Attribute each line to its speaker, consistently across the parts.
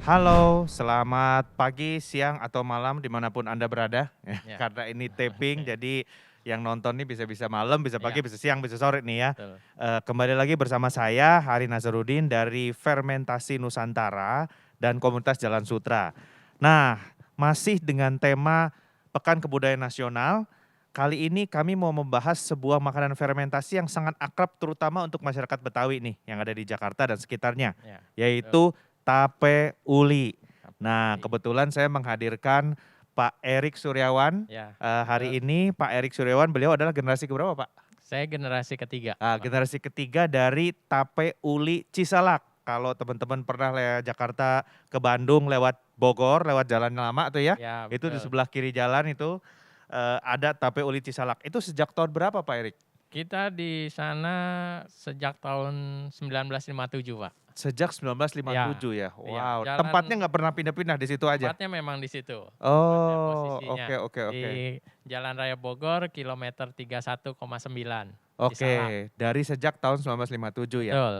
Speaker 1: Halo, selamat pagi, siang, atau malam dimanapun Anda berada.
Speaker 2: Ya.
Speaker 1: Karena ini taping, jadi yang nonton nih bisa malam, bisa pagi,
Speaker 2: Ya.
Speaker 1: bisa siang, bisa sore nih ya.
Speaker 2: Betul.
Speaker 1: Kembali lagi bersama saya, Hari Nazarudin dari Fermentasi Nusantara dan Komunitas Jalan Sutra. Nah, masih dengan tema Pekan Kebudayaan Nasional, kali ini kami mau membahas sebuah makanan fermentasi yang sangat akrab terutama untuk masyarakat Betawi nih, yang ada di Jakarta dan sekitarnya,
Speaker 2: Ya,
Speaker 1: yaitu tape uli.
Speaker 2: tape
Speaker 1: Nah,
Speaker 2: uli.
Speaker 1: kebetulan saya menghadirkan Pak Erik Suryawan.
Speaker 2: Ya,
Speaker 1: Hari
Speaker 2: betul.
Speaker 1: ini Pak Erik Suryawan, beliau adalah generasi keberapa, Pak?
Speaker 2: Saya generasi ketiga.
Speaker 1: Generasi ketiga dari tape uli Cisalak. Kalau teman-teman pernah lewat Jakarta ke Bandung lewat Bogor, lewat Jalan Lama tuh ya,
Speaker 2: Ya,
Speaker 1: itu di
Speaker 2: betul.
Speaker 1: sebelah kiri jalan itu ada tape uli Cisalak. Itu sejak tahun berapa, Pak Erik?
Speaker 2: Kita di sana sejak tahun 1957, Pak.
Speaker 1: Sejak
Speaker 2: Ya,
Speaker 1: 1957 ya.
Speaker 2: iya.
Speaker 1: Wow, tempatnya nggak pernah pindah-pindah di situ aja.
Speaker 2: Tempatnya memang di situ. Tempatnya
Speaker 1: Oh,
Speaker 2: posisinya
Speaker 1: oke.
Speaker 2: di Jalan Raya Bogor kilometer 31,9 Cisalak.
Speaker 1: Oke, dari sejak tahun 1957 ya.
Speaker 2: Betul.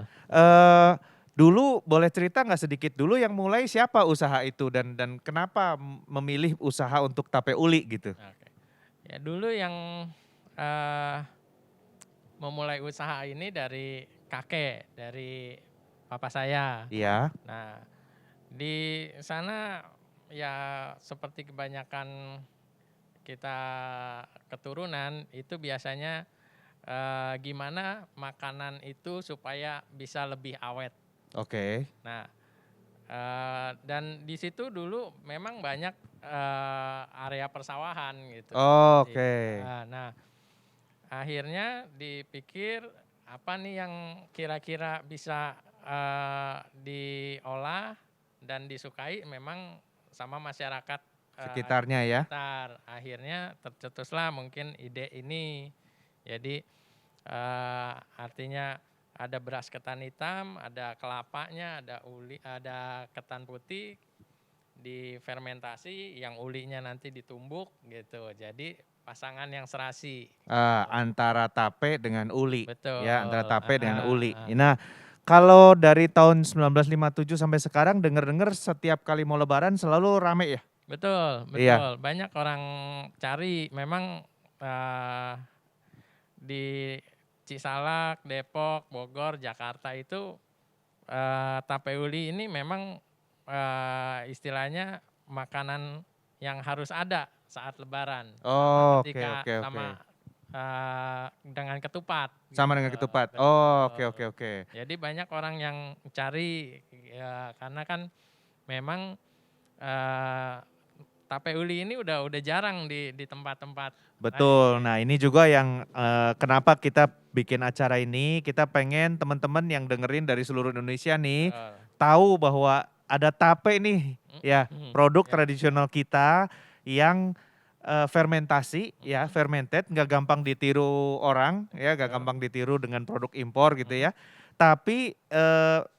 Speaker 1: Dulu boleh cerita nggak sedikit dulu yang mulai siapa usaha itu dan kenapa memilih usaha untuk tape uli gitu?
Speaker 2: Oke. Ya dulu yang memulai usaha ini dari kakek, dari papa saya.
Speaker 1: Iya.
Speaker 2: Nah, di sana ya seperti kebanyakan kita keturunan itu biasanya gimana makanan itu supaya bisa lebih awet.
Speaker 1: Oke.
Speaker 2: Nah, dan di situ dulu memang banyak area persawahan gitu.
Speaker 1: Oke.
Speaker 2: Nah, akhirnya dipikir apa nih yang kira-kira bisa diolah dan disukai memang sama masyarakat
Speaker 1: Sekitarnya ya.
Speaker 2: sekitar. Akhirnya tercetuslah mungkin ide ini. Jadi artinya ada beras ketan hitam, ada kelapanya, ada uli, ada ketan putih difermentasi, yang ulinya nanti ditumbuk gitu. Jadi pasangan yang serasi.
Speaker 1: Antara tape dengan uli.
Speaker 2: Betul.
Speaker 1: Ya, antara tape dengan uli. Nah, kalau dari tahun 1957 sampai sekarang dengar-dengar setiap kali mau lebaran selalu rame ya?
Speaker 2: Betul.
Speaker 1: Iya.
Speaker 2: Banyak orang cari. Memang di Cisalak, Depok, Bogor, Jakarta itu tape uli ini memang istilahnya makanan yang harus ada saat lebaran.
Speaker 1: Oh,
Speaker 2: Ketika
Speaker 1: oke.
Speaker 2: sama dengan ketupat.
Speaker 1: Sama dengan
Speaker 2: gitu.
Speaker 1: ketupat.
Speaker 2: Betul.
Speaker 1: Oh, oke.
Speaker 2: Jadi banyak orang yang cari ya, karena kan memang tape uli ini udah jarang di tempat-tempat
Speaker 1: Betul.
Speaker 2: lain.
Speaker 1: Nah, ini juga yang kenapa kita bikin acara ini, kita pengen teman-teman yang dengerin dari seluruh Indonesia nih tahu bahwa ada tape nih ya, produk tradisional kita yang fermentasi ya, fermented, nggak gampang ditiru orang ya, nggak gampang ditiru dengan produk impor gitu ya. Tapi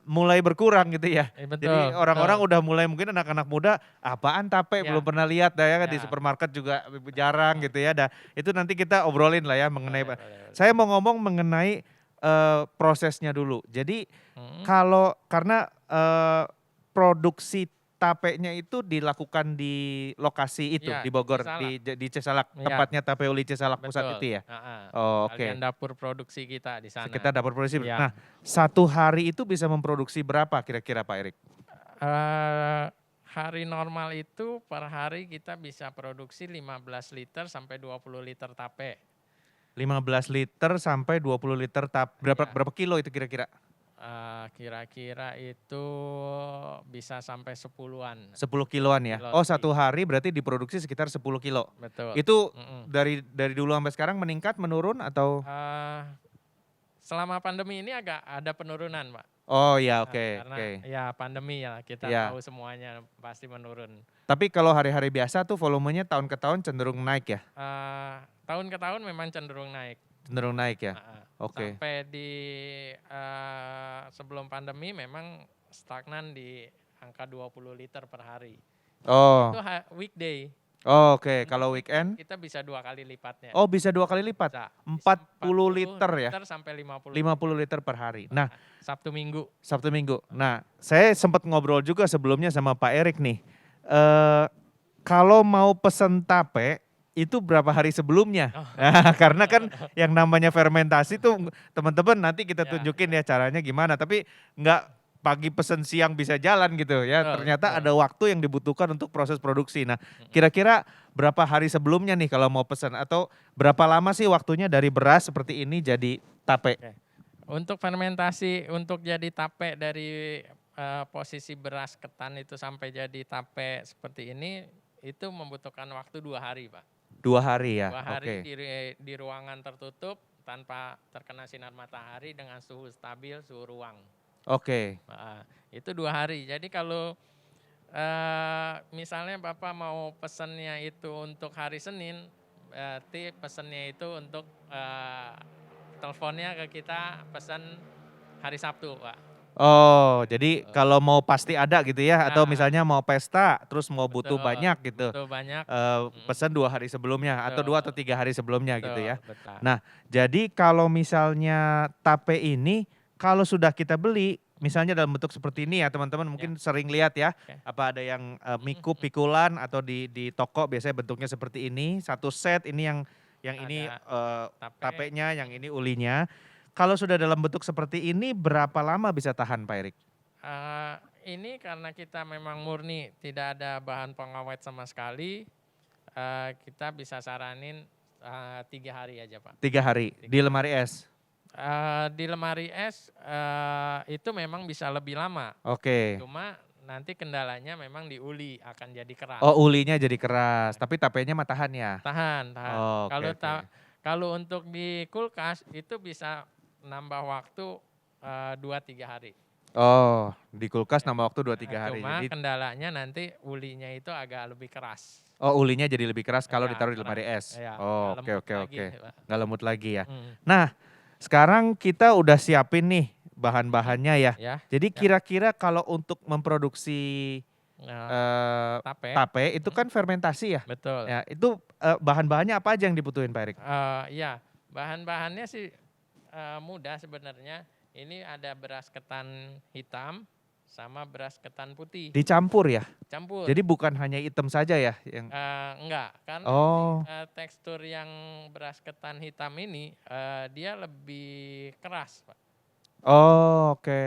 Speaker 1: mulai berkurang gitu ya. Jadi orang-orang udah mulai, mungkin anak-anak muda, apaan tape, belum pernah lihat dah ya, di supermarket juga jarang gitu ya. Itu nanti kita obrolin lah ya mengenai. Saya mau ngomong mengenai prosesnya dulu. Jadi karena produksi tapenya itu dilakukan di lokasi itu, di Bogor, di Cisalak, tempatnya Tape Uli Cisalak Pusat itu ya? Oh, oke.
Speaker 2: Bagian dapur produksi kita di sana.
Speaker 1: Sekitar dapur produksi.
Speaker 2: Ya.
Speaker 1: Nah, satu hari itu bisa memproduksi berapa kira-kira Pak Erik?
Speaker 2: Hari normal itu per hari kita bisa produksi 15 liter sampai 20 liter tape.
Speaker 1: 15 liter sampai 20 liter tape. Berapa kilo itu kira-kira?
Speaker 2: Kira-kira itu bisa sampai 10-an.
Speaker 1: 10 kiloan ya? Oh, satu hari berarti diproduksi sekitar 10 kilo.
Speaker 2: Betul.
Speaker 1: Itu dari dulu sampai sekarang meningkat, menurun atau?
Speaker 2: Selama pandemi ini agak ada penurunan, Pak.
Speaker 1: Oh ya, oke.
Speaker 2: Karena ya pandemi ya, kita tahu semuanya pasti menurun.
Speaker 1: Tapi kalau hari-hari biasa tuh volumenya tahun ke tahun cenderung naik ya?
Speaker 2: Tahun ke tahun memang cenderung naik.
Speaker 1: Cenderung naik ya? Oke.
Speaker 2: Sampai di sebelum pandemi memang stagnan di angka 20 liter per hari.
Speaker 1: Oh.
Speaker 2: Itu weekday.
Speaker 1: Oke,
Speaker 2: Untuk
Speaker 1: kalau
Speaker 2: weekend
Speaker 1: weekend?
Speaker 2: kita bisa 2 kali lipatnya.
Speaker 1: Oh bisa 2 kali lipat,
Speaker 2: Bisa
Speaker 1: 40
Speaker 2: 40
Speaker 1: liter ya?
Speaker 2: liter sampai 50
Speaker 1: 50
Speaker 2: liter.
Speaker 1: liter per hari. Nah,
Speaker 2: Sabtu Minggu.
Speaker 1: Sabtu Minggu. Nah, saya sempat ngobrol juga sebelumnya sama Pak Erik nih. Eh kalau mau pesen tape itu berapa hari sebelumnya?
Speaker 2: Oh.
Speaker 1: Nah, karena kan yang namanya fermentasi tuh teman-teman nanti kita
Speaker 2: Ya,
Speaker 1: tunjukin ya caranya gimana. Tapi nggak pagi pesen siang bisa jalan gitu ya.
Speaker 2: betul,
Speaker 1: Ternyata
Speaker 2: betul.
Speaker 1: ada waktu yang dibutuhkan untuk proses produksi. Nah,
Speaker 2: Mhm.
Speaker 1: kira-kira berapa hari sebelumnya nih kalau mau pesan atau berapa lama sih waktunya dari beras seperti ini jadi tape?
Speaker 2: Oke. Untuk fermentasi untuk jadi tape dari posisi beras ketan itu sampai jadi tape seperti ini itu membutuhkan waktu 2 hari, Pak.
Speaker 1: 2 hari ya?
Speaker 2: 2 hari
Speaker 1: Oke.
Speaker 2: di ruangan tertutup tanpa terkena sinar matahari dengan suhu stabil, suhu ruang.
Speaker 1: Oke.
Speaker 2: Itu 2 hari. Jadi kalau misalnya Bapak mau pesennya itu untuk hari Senin, berarti pesennya itu untuk teleponnya ke kita pesan hari Sabtu, Pak.
Speaker 1: Oh, jadi kalau mau pasti ada gitu ya atau
Speaker 2: Nah,
Speaker 1: misalnya mau pesta terus mau butuh
Speaker 2: betul,
Speaker 1: banyak gitu,
Speaker 2: butuh banyak.
Speaker 1: pesan 2 hari sebelumnya atau 2 atau
Speaker 2: Betul,
Speaker 1: 3 hari sebelumnya gitu
Speaker 2: betul,
Speaker 1: ya.
Speaker 2: betul.
Speaker 1: Nah, jadi kalau misalnya tape ini kalau sudah kita beli misalnya dalam bentuk seperti ini ya teman-teman
Speaker 2: Ya,
Speaker 1: mungkin sering lihat ya,
Speaker 2: oke.
Speaker 1: apa ada yang,
Speaker 2: Mhm.
Speaker 1: pikulan atau di toko biasanya bentuknya seperti ini, satu set ini yang ini,
Speaker 2: Ada tape.
Speaker 1: tapenya, yang ini ulinya. Kalau sudah dalam bentuk seperti ini berapa lama bisa tahan Pak Erik?
Speaker 2: Eee, ini karena kita memang murni tidak ada bahan pengawet sama sekali, kita bisa saranin 3 hari aja, Pak.
Speaker 1: 3 hari di
Speaker 2: 3 hari.
Speaker 1: lemari es?
Speaker 2: Di lemari es, itu memang bisa lebih lama,
Speaker 1: Oke.
Speaker 2: cuma nanti kendalanya memang di uli akan jadi keras.
Speaker 1: Oh ulinya jadi keras, tapi tapenya mah tahan ya?
Speaker 2: Tahan, tahan.
Speaker 1: Oh, oke
Speaker 2: Kalau
Speaker 1: oke.
Speaker 2: kalau untuk di kulkas itu bisa nambah waktu 2, 3 hari.
Speaker 1: Oh, di kulkas
Speaker 2: Ya.
Speaker 1: nambah waktu 2 3 hari.
Speaker 2: Cuma
Speaker 1: Jadi
Speaker 2: kendalanya nanti ulinya itu agak lebih keras.
Speaker 1: oh ulinya jadi lebih keras kalau
Speaker 2: Iya,
Speaker 1: ditaruh di lemari
Speaker 2: keras.
Speaker 1: es?
Speaker 2: Iya, nggak
Speaker 1: Oh, oke
Speaker 2: lembut
Speaker 1: oke
Speaker 2: lagi,
Speaker 1: oke.
Speaker 2: Pak.
Speaker 1: Nggak lembut lagi ya.
Speaker 2: Mhm.
Speaker 1: Nah, sekarang kita udah siapin nih
Speaker 2: Mhm.
Speaker 1: bahan-bahannya ya.
Speaker 2: Ya,
Speaker 1: Jadi
Speaker 2: ya.
Speaker 1: kira-kira kalau untuk memproduksi,
Speaker 2: Eee, tape.
Speaker 1: tape itu
Speaker 2: Mhm.
Speaker 1: kan fermentasi ya?
Speaker 2: Betul.
Speaker 1: Ya, itu, bahan-bahannya apa aja yang dibutuhin Pak Erik?
Speaker 2: Iya, bahan-bahannya sih, mudah sebenarnya. Ini ada beras ketan hitam sama beras ketan putih,
Speaker 1: Dicampur ya?
Speaker 2: campur.
Speaker 1: Jadi bukan hanya hitam saja ya yang
Speaker 2: Enggak, karena ini,
Speaker 1: oh
Speaker 2: tekstur yang beras ketan hitam ini, dia lebih keras, Pak.
Speaker 1: oh, oke.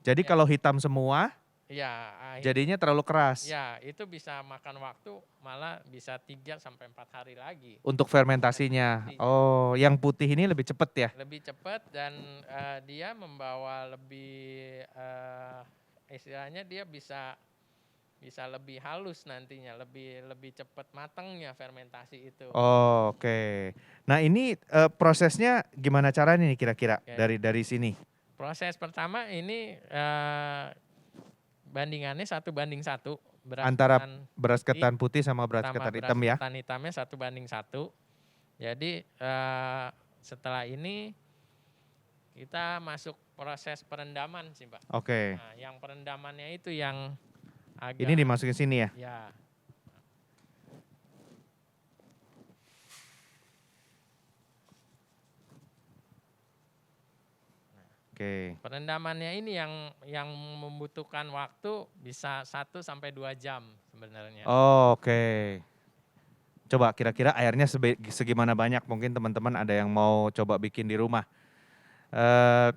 Speaker 1: Jadi
Speaker 2: Ya,
Speaker 1: kalau hitam semua
Speaker 2: iya,
Speaker 1: jadinya terlalu keras
Speaker 2: ya itu bisa makan waktu malah bisa 3 sampai 4 hari lagi
Speaker 1: untuk
Speaker 2: proses
Speaker 1: fermentasinya.
Speaker 2: fermentasinya.
Speaker 1: Oh, yang putih ini lebih cepet ya?
Speaker 2: Lebih cepat dan, dia membawa lebih, istilahnya dia bisa bisa lebih halus nantinya, lebih lebih cepat matangnya fermentasi itu.
Speaker 1: Oh, oke. Nah ini, prosesnya gimana caranya nih kira-kira
Speaker 2: Oke,
Speaker 1: dari sini?
Speaker 2: proses pertama ini, bandingannya 1 banding 1 beras
Speaker 1: Antara
Speaker 2: ketan
Speaker 1: beras
Speaker 2: putih
Speaker 1: ketan putih sama beras
Speaker 2: sama
Speaker 1: ketan
Speaker 2: beras
Speaker 1: hitam ya?
Speaker 2: ketan hitamnya 1 banding 1. Jadi, setelah ini kita masuk proses perendaman sih, Pak.
Speaker 1: Oke.
Speaker 2: Nah, yang perendamannya itu yang
Speaker 1: Ini
Speaker 2: agak
Speaker 1: dimasukin sini ya?
Speaker 2: ya,
Speaker 1: Oke.
Speaker 2: perendamannya ini yang membutuhkan waktu bisa 1 sampai 2 jam sebenarnya.
Speaker 1: Oh, oke. Coba kira-kira airnya segimana banyak mungkin teman-teman ada yang mau coba bikin di rumah. Eee,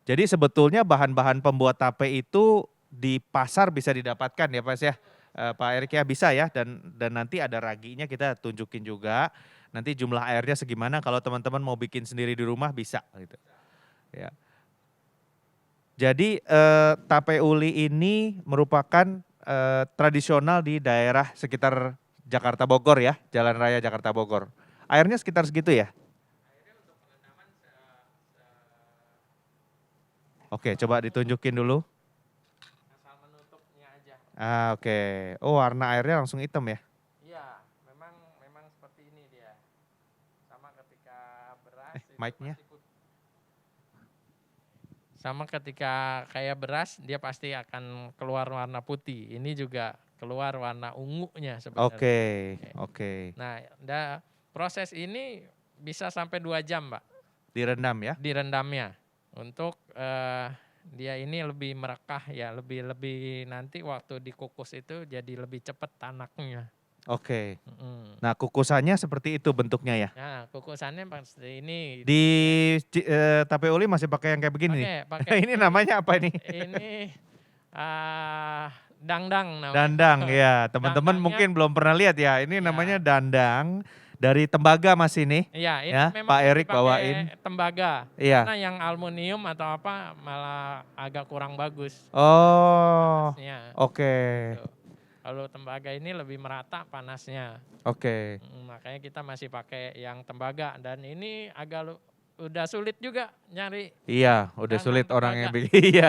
Speaker 1: jadi sebetulnya bahan-bahan pembuat tape itu di pasar bisa didapatkan ya Mas ya? Pak Erik ya bisa ya dan nanti ada raginya kita tunjukin juga, nanti jumlah airnya segimana kalau teman-teman mau bikin sendiri di rumah bisa gitu, ya. Jadi, tape uli ini merupakan, tradisional di daerah sekitar Jakarta Bogor ya, Jalan Raya Jakarta Bogor. Airnya sekitar segitu ya? Oke, coba ditunjukin dulu.
Speaker 2: Asal menutupnya aja.
Speaker 1: Ah, oke. Oh, warna airnya langsung hitam ya?
Speaker 2: Iya, memang memang seperti ini dia. Sama ketika beras itu
Speaker 1: Mic-nya?
Speaker 2: pasti putih. Sama ketika kayak beras dia pasti akan keluar warna putih. Ini juga keluar warna ungunya
Speaker 1: Oke,
Speaker 2: sebenarnya.
Speaker 1: oke.
Speaker 2: Nah, proses ini bisa sampai 2 jam, Pak,
Speaker 1: Direndam ya?
Speaker 2: direndamnya untuk dia ini lebih merekah ya, lebih nanti waktu dikukus itu jadi lebih cepat tanaknya.
Speaker 1: Oke.
Speaker 2: Mhm.
Speaker 1: Nah, kukusannya seperti itu bentuknya ya?
Speaker 2: Nah, kukusannya pasti ini
Speaker 1: Di tape uli masih pakai yang kayak begini nih?
Speaker 2: pakai
Speaker 1: Ini namanya apa ini?
Speaker 2: ini, dangdang namanya.
Speaker 1: Dandang ya, teman-teman
Speaker 2: Dangdangnya
Speaker 1: mungkin belum pernah lihat ya. Ini namanya
Speaker 2: iya.
Speaker 1: dandang dari tembaga Mas ini,
Speaker 2: Iya, ini
Speaker 1: ya.
Speaker 2: memang
Speaker 1: Pak
Speaker 2: mesti
Speaker 1: Erik bawain.
Speaker 2: pakai tembaga,
Speaker 1: Iya.
Speaker 2: karena yang aluminium atau apa malah agak kurang bagus
Speaker 1: Oh,
Speaker 2: panasnya,
Speaker 1: oke,
Speaker 2: gitu. Kalau tembaga ini lebih merata panasnya,
Speaker 1: oke.
Speaker 2: makanya kita masih pakai yang tembaga dan ini agak udah sulit juga nyari
Speaker 1: Iya, udah
Speaker 2: dandang
Speaker 1: sulit orang yang
Speaker 2: tembaga.
Speaker 1: bikin. Iya.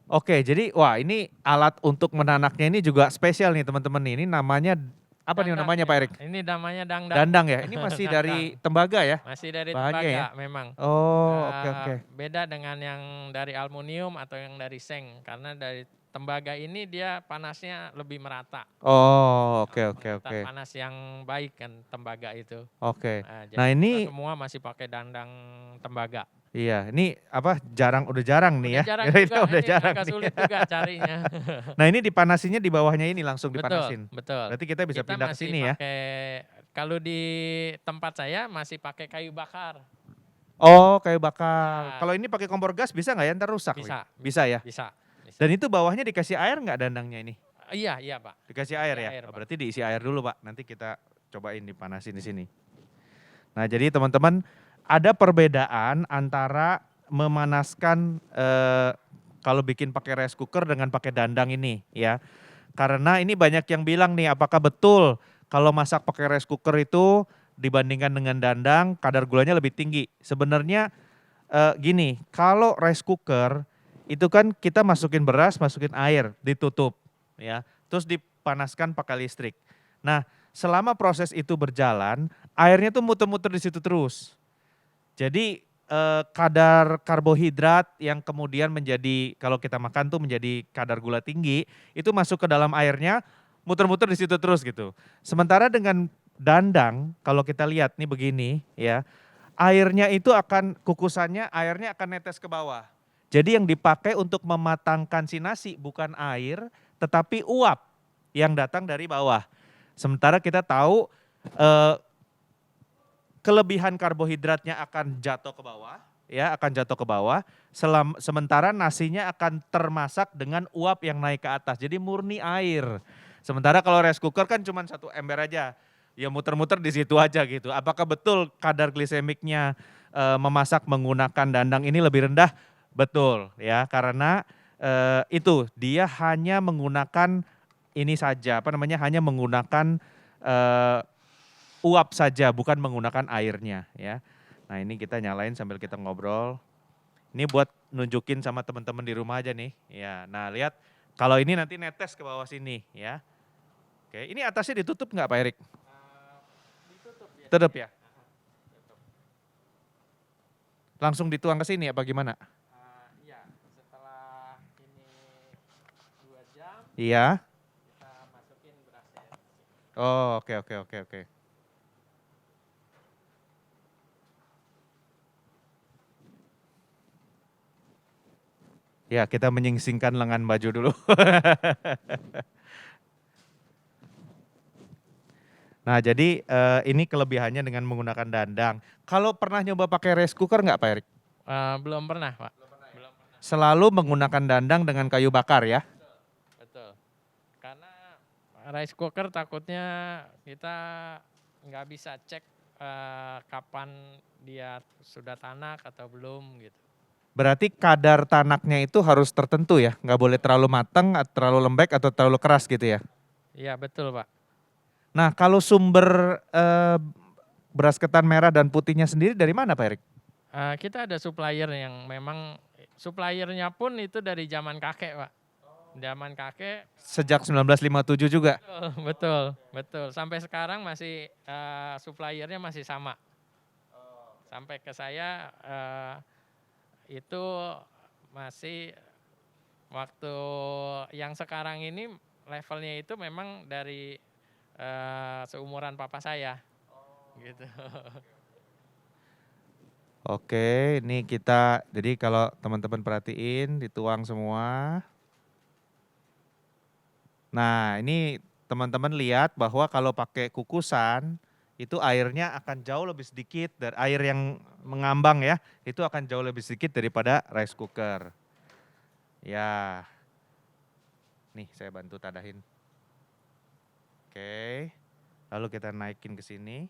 Speaker 1: Oke, jadi wah ini alat untuk menanaknya ini juga spesial nih teman-teman nih. Ini namanya apa nih
Speaker 2: Dangdang
Speaker 1: namanya
Speaker 2: ini,
Speaker 1: Pak Erik?
Speaker 2: Pak, ini namanya dangdang.
Speaker 1: Dandang ya? Ini masih dari
Speaker 2: Dangdang,
Speaker 1: tembaga ya?
Speaker 2: masih dari
Speaker 1: Bahannya ya?
Speaker 2: tembaga memang.
Speaker 1: Oh, oke oke.
Speaker 2: Beda dengan yang dari aluminium atau yang dari seng, karena dari tembaga ini dia panasnya lebih merata.
Speaker 1: Oh, oke oke
Speaker 2: Pengalitan
Speaker 1: oke.
Speaker 2: panas yang baik kan tembaga itu.
Speaker 1: Oke.
Speaker 2: Jadi
Speaker 1: Nah
Speaker 2: kita
Speaker 1: ini
Speaker 2: semua masih pakai dandang tembaga.
Speaker 1: iya, ini apa udah jarang nih
Speaker 2: Udah
Speaker 1: ya.
Speaker 2: jarang
Speaker 1: Kira-kira
Speaker 2: juga
Speaker 1: udah
Speaker 2: ini,
Speaker 1: jarang
Speaker 2: agak
Speaker 1: nih.
Speaker 2: sulit juga carinya.
Speaker 1: Nah ini dipanasinya di bawahnya ini langsung
Speaker 2: Betul,
Speaker 1: dipanasin.
Speaker 2: betul.
Speaker 1: Berarti kita bisa
Speaker 2: Kita
Speaker 1: pindah ke
Speaker 2: masih
Speaker 1: sini ya.
Speaker 2: pakai, kalau di tempat saya masih pakai kayu bakar.
Speaker 1: Oh, kayu bakar.
Speaker 2: Ya,
Speaker 1: Kalau ini pakai kompor gas bisa nggak ya? Ntar rusak nih.
Speaker 2: bisa,
Speaker 1: Bisa ya.
Speaker 2: bisa, bisa.
Speaker 1: Dan itu bawahnya dikasih air nggak dandangnya ini?
Speaker 2: Iya, iya, Pak.
Speaker 1: Dikasih air
Speaker 2: Dikasih
Speaker 1: ya.
Speaker 2: air,
Speaker 1: Oh,
Speaker 2: Pak.
Speaker 1: berarti diisi air dulu Pak. Nanti kita cobain dipanasin di sini. Nah jadi teman-teman ada perbedaan antara memanaskan kalau bikin pakai rice cooker dengan pakai dandang ini ya. Karena ini banyak yang bilang nih apakah betul kalau masak pakai rice cooker itu dibandingkan dengan dandang kadar gulanya lebih tinggi. Sebenarnya gini, kalau rice cooker itu kan kita masukin beras, masukin air, ditutup ya. Terus dipanaskan pakai listrik. Nah, selama proses itu berjalan, airnya tuh muter-muter di situ terus. Jadi kadar karbohidrat yang kemudian menjadi kalau kita makan tuh menjadi kadar gula tinggi, itu masuk ke dalam airnya, muter-muter di situ terus gitu. Sementara dengan dandang, kalau kita lihat nih begini ya, airnya itu kukusannya airnya akan netes ke bawah. Jadi yang dipakai untuk mematangkan si nasi bukan air, tetapi uap yang datang dari bawah. Sementara kita tahu eh, kelebihan karbohidratnya akan jatuh ke bawah, ya akan jatuh ke bawah. Sementara nasinya akan termasak dengan uap yang naik ke atas. Jadi murni air. Sementara kalau rice cooker kan cuma satu ember aja, ya muter-muter di situ aja gitu. Apakah betul kadar glisemiknya memasak menggunakan dandang ini lebih rendah? Betul ya, karena itu dia hanya menggunakan ini saja, apa namanya, hanya menggunakan uap saja, bukan menggunakan airnya ya. Nah ini kita nyalain sambil kita ngobrol. Ini buat nunjukin sama teman-teman di rumah aja nih. Ya, nah lihat kalau ini nanti netes ke bawah sini ya. Oke, ini atasnya ditutup nggak Pak Erik?
Speaker 2: Ditutup ya.
Speaker 1: Tutup ya? Langsung dituang ke sini apa gimana?
Speaker 2: Iya, setelah ini 2 jam
Speaker 1: Iya.
Speaker 2: kita masukin berasnya.
Speaker 1: Oh, oke oke oke oke. Ya, kita menyingsingkan lengan baju dulu. Nah, jadi ini kelebihannya dengan menggunakan dandang. Kalau pernah nyoba pakai rice cooker nggak Pak Erik?
Speaker 2: Belum pernah, Pak. Belum pernah.
Speaker 1: Selalu menggunakan dandang dengan kayu bakar ya?
Speaker 2: Betul. Karena rice cooker takutnya kita nggak bisa cek kapan dia sudah tanak atau belum gitu.
Speaker 1: Berarti kadar tanaknya itu harus tertentu ya? Nggak boleh terlalu matang, terlalu lembek, atau terlalu keras gitu ya?
Speaker 2: Iya betul, Pak.
Speaker 1: Nah, kalau sumber beras ketan merah dan putihnya sendiri dari mana Pak Erik?
Speaker 2: Kita ada supplier yang memang suppliernya pun itu dari zaman kakek, Pak. Zaman kakek.
Speaker 1: Sejak 1957 juga?
Speaker 2: Betul, betul. Sampai sekarang masih suppliernya masih sama. Sampai ke saya itu masih Waktu yang sekarang ini levelnya itu memang dari seumuran papa saya. Gitu.
Speaker 1: Oke, ini kita, jadi kalau teman-teman perhatiin, dituang semua. Nah, ini teman-teman lihat bahwa kalau pakai kukusan, itu airnya akan jauh lebih sedikit, dari air yang mengambang ya, itu akan jauh lebih sedikit daripada rice cooker. Ya, nih saya bantu tadahin. Oke, lalu kita naikin ke sini.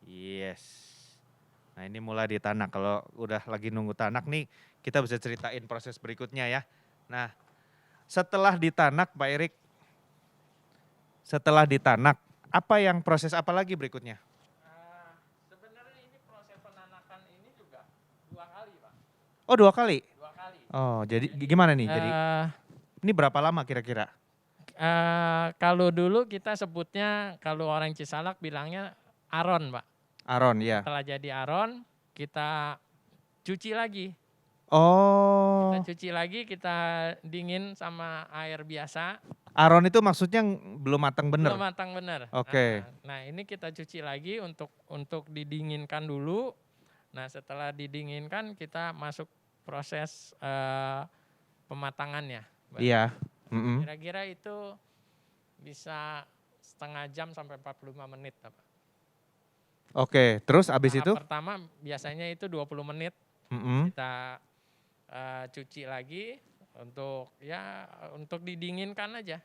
Speaker 1: Yes. Nah ini mulai ditanak, kalau udah lagi nunggu tanak nih kita bisa ceritain proses berikutnya ya. Nah setelah ditanak Pak Erik, setelah ditanak apa yang proses apa lagi berikutnya?
Speaker 2: Sebenarnya ini proses penanakan ini juga 2 kali Pak.
Speaker 1: Oh 2 kali?
Speaker 2: 2 kali.
Speaker 1: Oh jadi gimana nih? Jadi ini berapa lama kira-kira?
Speaker 2: Kalau dulu kita sebutnya, kalau orang Cisalak bilangnya aron Pak.
Speaker 1: Aron ya.
Speaker 2: Setelah jadi aron, kita cuci lagi.
Speaker 1: Oh.
Speaker 2: Kita cuci lagi, kita dingin sama air biasa.
Speaker 1: Aron itu maksudnya belum matang bener?
Speaker 2: Belum matang bener.
Speaker 1: Oke.
Speaker 2: Nah ini kita cuci lagi untuk didinginkan dulu. Nah setelah didinginkan kita masuk proses pematangannya.
Speaker 1: Iya.
Speaker 2: Kira-kira itu bisa setengah jam sampai 45 menit.
Speaker 1: Oke, terus abis itu?
Speaker 2: Pertama biasanya itu 20 menit kita cuci lagi untuk didinginkan aja.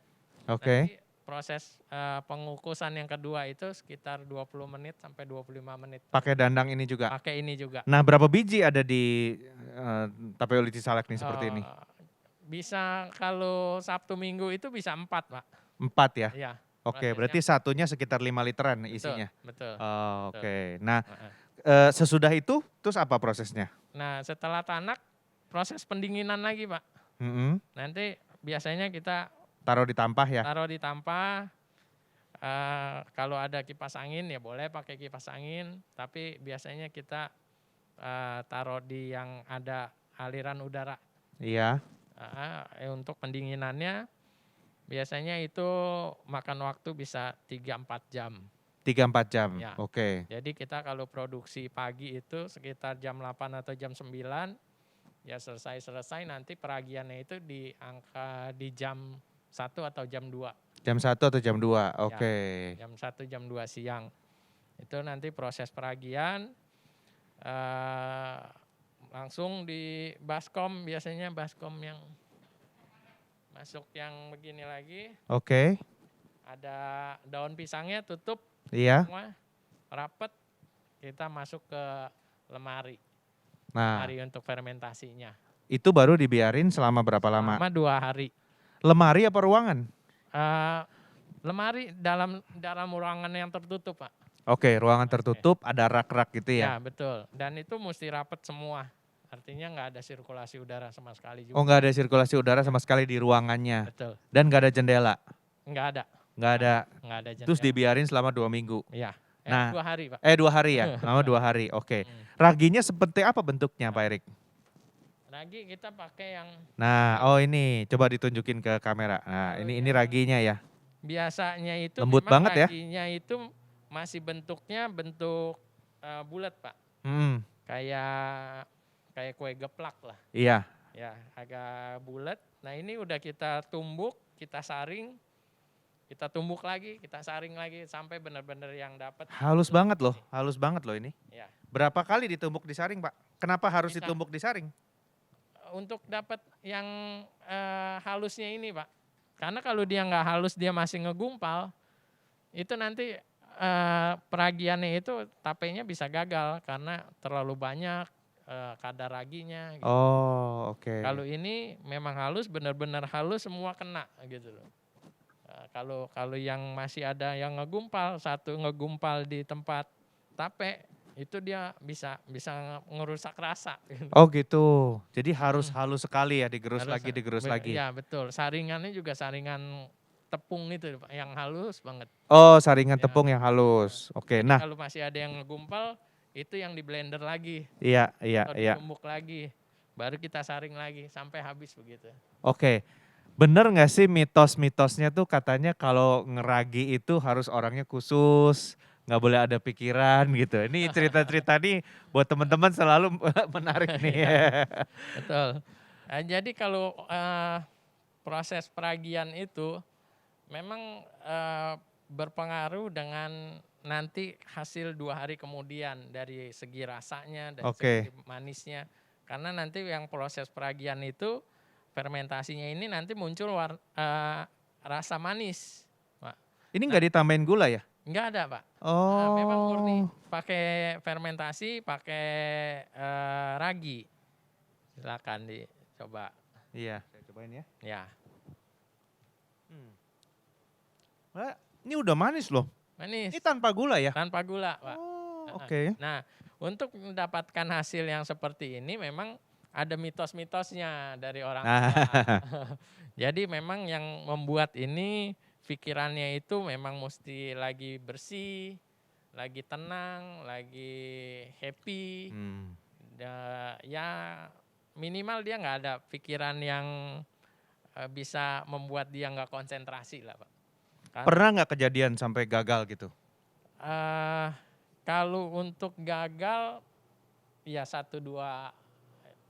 Speaker 1: Oke.
Speaker 2: Nanti proses pengukusan yang kedua itu sekitar 20 menit sampai 25 menit.
Speaker 1: Pakai dandang ini juga?
Speaker 2: Pakai ini juga.
Speaker 1: Nah berapa biji ada di tape uli Cisalak nih seperti ini?
Speaker 2: Bisa kalau Sabtu Minggu itu bisa 4 Pak.
Speaker 1: 4 ya?
Speaker 2: Iya.
Speaker 1: Oke, berarti satunya sekitar 5 literan isinya?
Speaker 2: Betul.
Speaker 1: Oke, nah sesudah itu terus apa prosesnya?
Speaker 2: Nah setelah tanak proses pendinginan lagi Pak. Nanti biasanya kita
Speaker 1: taruh di tampah ya?
Speaker 2: Taruh di tampah, kalau ada kipas angin ya boleh pakai kipas angin, tapi biasanya kita taruh di yang ada aliran udara.
Speaker 1: Iya.
Speaker 2: Untuk pendinginannya biasanya itu makan waktu bisa 3-4 jam.
Speaker 1: 3-4 jam,
Speaker 2: Ya.
Speaker 1: oke.
Speaker 2: Jadi kita kalau produksi pagi itu sekitar jam 8 atau jam 9, ya selesai nanti peragiannya itu di jam 1 atau jam 2.
Speaker 1: Jam 1 atau jam 2, oke.
Speaker 2: Ya, jam 1, jam 2 siang. Itu nanti proses peragian, langsung di baskom, biasanya baskom yang masuk yang begini lagi.
Speaker 1: Oke.
Speaker 2: Ada daun pisangnya tutup,
Speaker 1: iya.
Speaker 2: semua rapet, kita masuk ke lemari.
Speaker 1: Nah,
Speaker 2: Lemari untuk fermentasinya.
Speaker 1: Itu baru dibiarin selama berapa lama?
Speaker 2: Selama 2 hari.
Speaker 1: Lemari apa ruangan?
Speaker 2: Lemari dalam ruangan yang tertutup Pak.
Speaker 1: Oke, ruangan tertutup, ada rak-rak gitu ya?
Speaker 2: Ya betul, dan itu mesti rapet semua. Artinya nggak ada sirkulasi udara sama sekali juga.
Speaker 1: Oh nggak ada sirkulasi udara sama sekali di ruangannya?
Speaker 2: Betul.
Speaker 1: Dan nggak ada jendela?
Speaker 2: Nggak ada.
Speaker 1: Nggak ada?
Speaker 2: Nggak ada jendela.
Speaker 1: Terus dibiarin selama 2 minggu?
Speaker 2: Iya.
Speaker 1: Nah,
Speaker 2: 2 hari Pak.
Speaker 1: 2 hari ya? Selama 2 hari, oke. Raginya seperti apa bentuknya Pak Erik?
Speaker 2: Ragi kita pakai yang...
Speaker 1: Nah, ini coba ditunjukin ke kamera. Nah, ini raginya ya?
Speaker 2: Biasanya itu
Speaker 1: lembut banget ya?
Speaker 2: Raginya itu masih bentuknya bulat Pak. Kayak kue geplak lah.
Speaker 1: Iya.
Speaker 2: Ya, agak bulat. Nah ini udah kita tumbuk, kita saring, kita tumbuk lagi, kita saring lagi sampai benar-benar yang dapat.
Speaker 1: Halus banget loh ini.
Speaker 2: Ya.
Speaker 1: Berapa kali ditumbuk disaring Pak? Kenapa harus ditumbuk disaring?
Speaker 2: Untuk dapat yang halusnya ini Pak. Karena kalau dia nggak halus, dia masih ngegumpal, itu nanti peragiannya itu tapenya bisa gagal karena terlalu banyak kadar raginya. Gitu.
Speaker 1: Oh, oke.
Speaker 2: Kalau ini memang halus, benar-benar halus semua kena gitu loh. Kalau yang masih ada yang ngegumpal, satu ngegumpal di tempat tape, itu dia bisa ngerusak rasa.
Speaker 1: Oh gitu. Jadi harus halus sekali ya, digerus lagi.
Speaker 2: Iya betul. Saringannya juga saringan tepung itu yang halus banget.
Speaker 1: Oh, saringan tepung yang halus. Oke. Nah,
Speaker 2: kalau masih ada yang ngegumpal, itu yang di blender lagi.
Speaker 1: Iya.
Speaker 2: Atau ditumbuk lagi. baru kita saring lagi sampai habis begitu.
Speaker 1: Oke. Bener nggak sih mitos-mitosnya tuh katanya kalau ngeragi itu harus orangnya khusus, nggak boleh ada pikiran gitu. Ini cerita-cerita nih buat teman-teman selalu menarik nih.
Speaker 2: Iya, betul. Jadi kalau proses peragian itu memang berpengaruh dengan nanti hasil 2 hari kemudian dari segi rasanya, dari segi
Speaker 1: Oke.
Speaker 2: manisnya. Karena nanti yang proses peragian itu fermentasinya ini nanti muncul rasa manis, Pak.
Speaker 1: Ini
Speaker 2: Nah,
Speaker 1: nggak ditambahin gula ya?
Speaker 2: nggak ada, Pak. Memang murni
Speaker 1: Oh.
Speaker 2: pakai fermentasi, pakai ragi. Silakan dicoba.
Speaker 1: Iya, saya cobain ya.
Speaker 2: Ya,
Speaker 1: Wah, ini udah manis loh.
Speaker 2: manis
Speaker 1: Ini tanpa gula ya?
Speaker 2: tanpa gula, Pak.
Speaker 1: Oh,
Speaker 2: Heeh.
Speaker 1: oke.
Speaker 2: Nah, untuk mendapatkan hasil yang seperti ini memang ada mitos-mitosnya dari orang tua.
Speaker 1: Nah,
Speaker 2: Jadi memang yang membuat ini pikirannya itu memang mesti lagi bersih, lagi tenang, lagi happy. Ya minimal dia nggak ada pikiran yang bisa membuat dia nggak konsentrasi lah, Pak.
Speaker 1: pernah nggak kejadian sampai gagal gitu?
Speaker 2: Kalau untuk gagal, ya 1-2